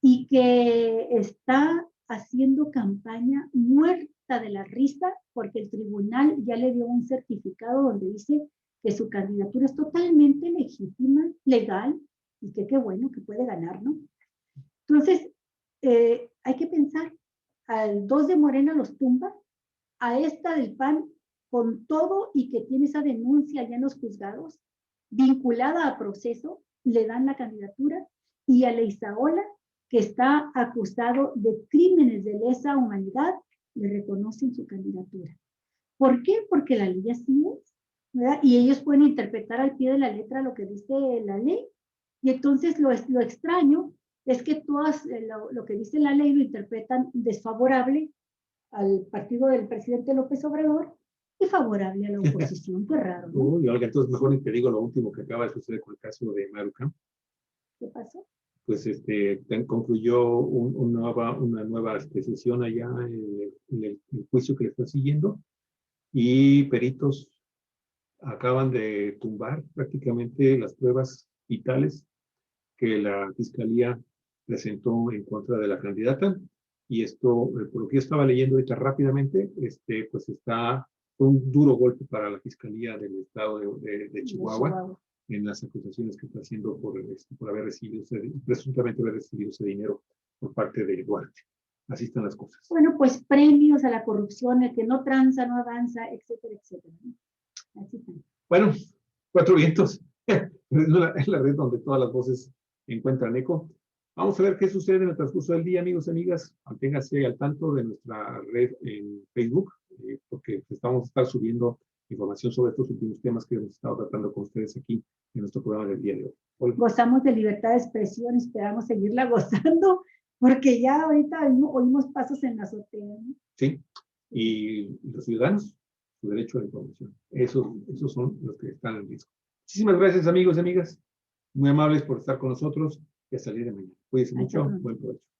y que está haciendo campaña muerta de la risa porque el tribunal ya le dio un certificado donde dice que su candidatura es totalmente legítima, legal, y que qué bueno que puede ganar, ¿no? Entonces, hay que pensar, al 2 de Morena los tumba, a esta del PAN, con todo y que tiene esa denuncia ya en los juzgados, vinculada a proceso, le dan la candidatura, y a Leizaola, que está acusado de crímenes de lesa humanidad, le reconocen su candidatura. ¿Por qué? Porque la ley así es, ¿verdad? Y ellos pueden interpretar al pie de la letra lo que dice la ley. Y entonces lo extraño es que todas lo que dice la ley lo interpretan desfavorable al partido del presidente López Obrador y favorable a la oposición. Qué raro, ¿no? Uy, Olga, entonces mejor ni te digo lo último que acaba de suceder con el caso de Maruca. ¿Qué pasó? Pues concluyó una nueva sesión allá en el juicio que le está siguiendo, y peritos acaban de tumbar prácticamente las pruebas vitales que la fiscalía presentó en contra de la candidata. Y esto, por lo que yo estaba leyendo ahorita rápidamente, pues fue un duro golpe para la fiscalía del estado de Chihuahua, en las acusaciones que está haciendo por haber recibido, presuntamente haber recibido ese dinero por parte de Duarte. Así están las cosas. Bueno, pues premios a la corrupción, el que no tranza, no avanza, etcétera, etcétera. Así están. Bueno, Cuatro Vientos. Es la red donde todas las voces encuentran eco. Vamos a ver qué sucede en el transcurso del día, amigos y amigas. Manténganse al tanto de nuestra red en Facebook, porque vamos a estar subiendo información sobre estos últimos temas que hemos estado tratando con ustedes aquí en nuestro programa del día de hoy. Gozamos de libertad de expresión, esperamos seguirla gozando, porque ya ahorita oímos pasos en la azotea, ¿no? Sí, y los ciudadanos, su derecho a la información. Esos son los que están en riesgo. Muchísimas gracias, amigos y amigas. Muy amables por estar con nosotros y hasta el día de mañana. Cuídense mucho. Buen provecho.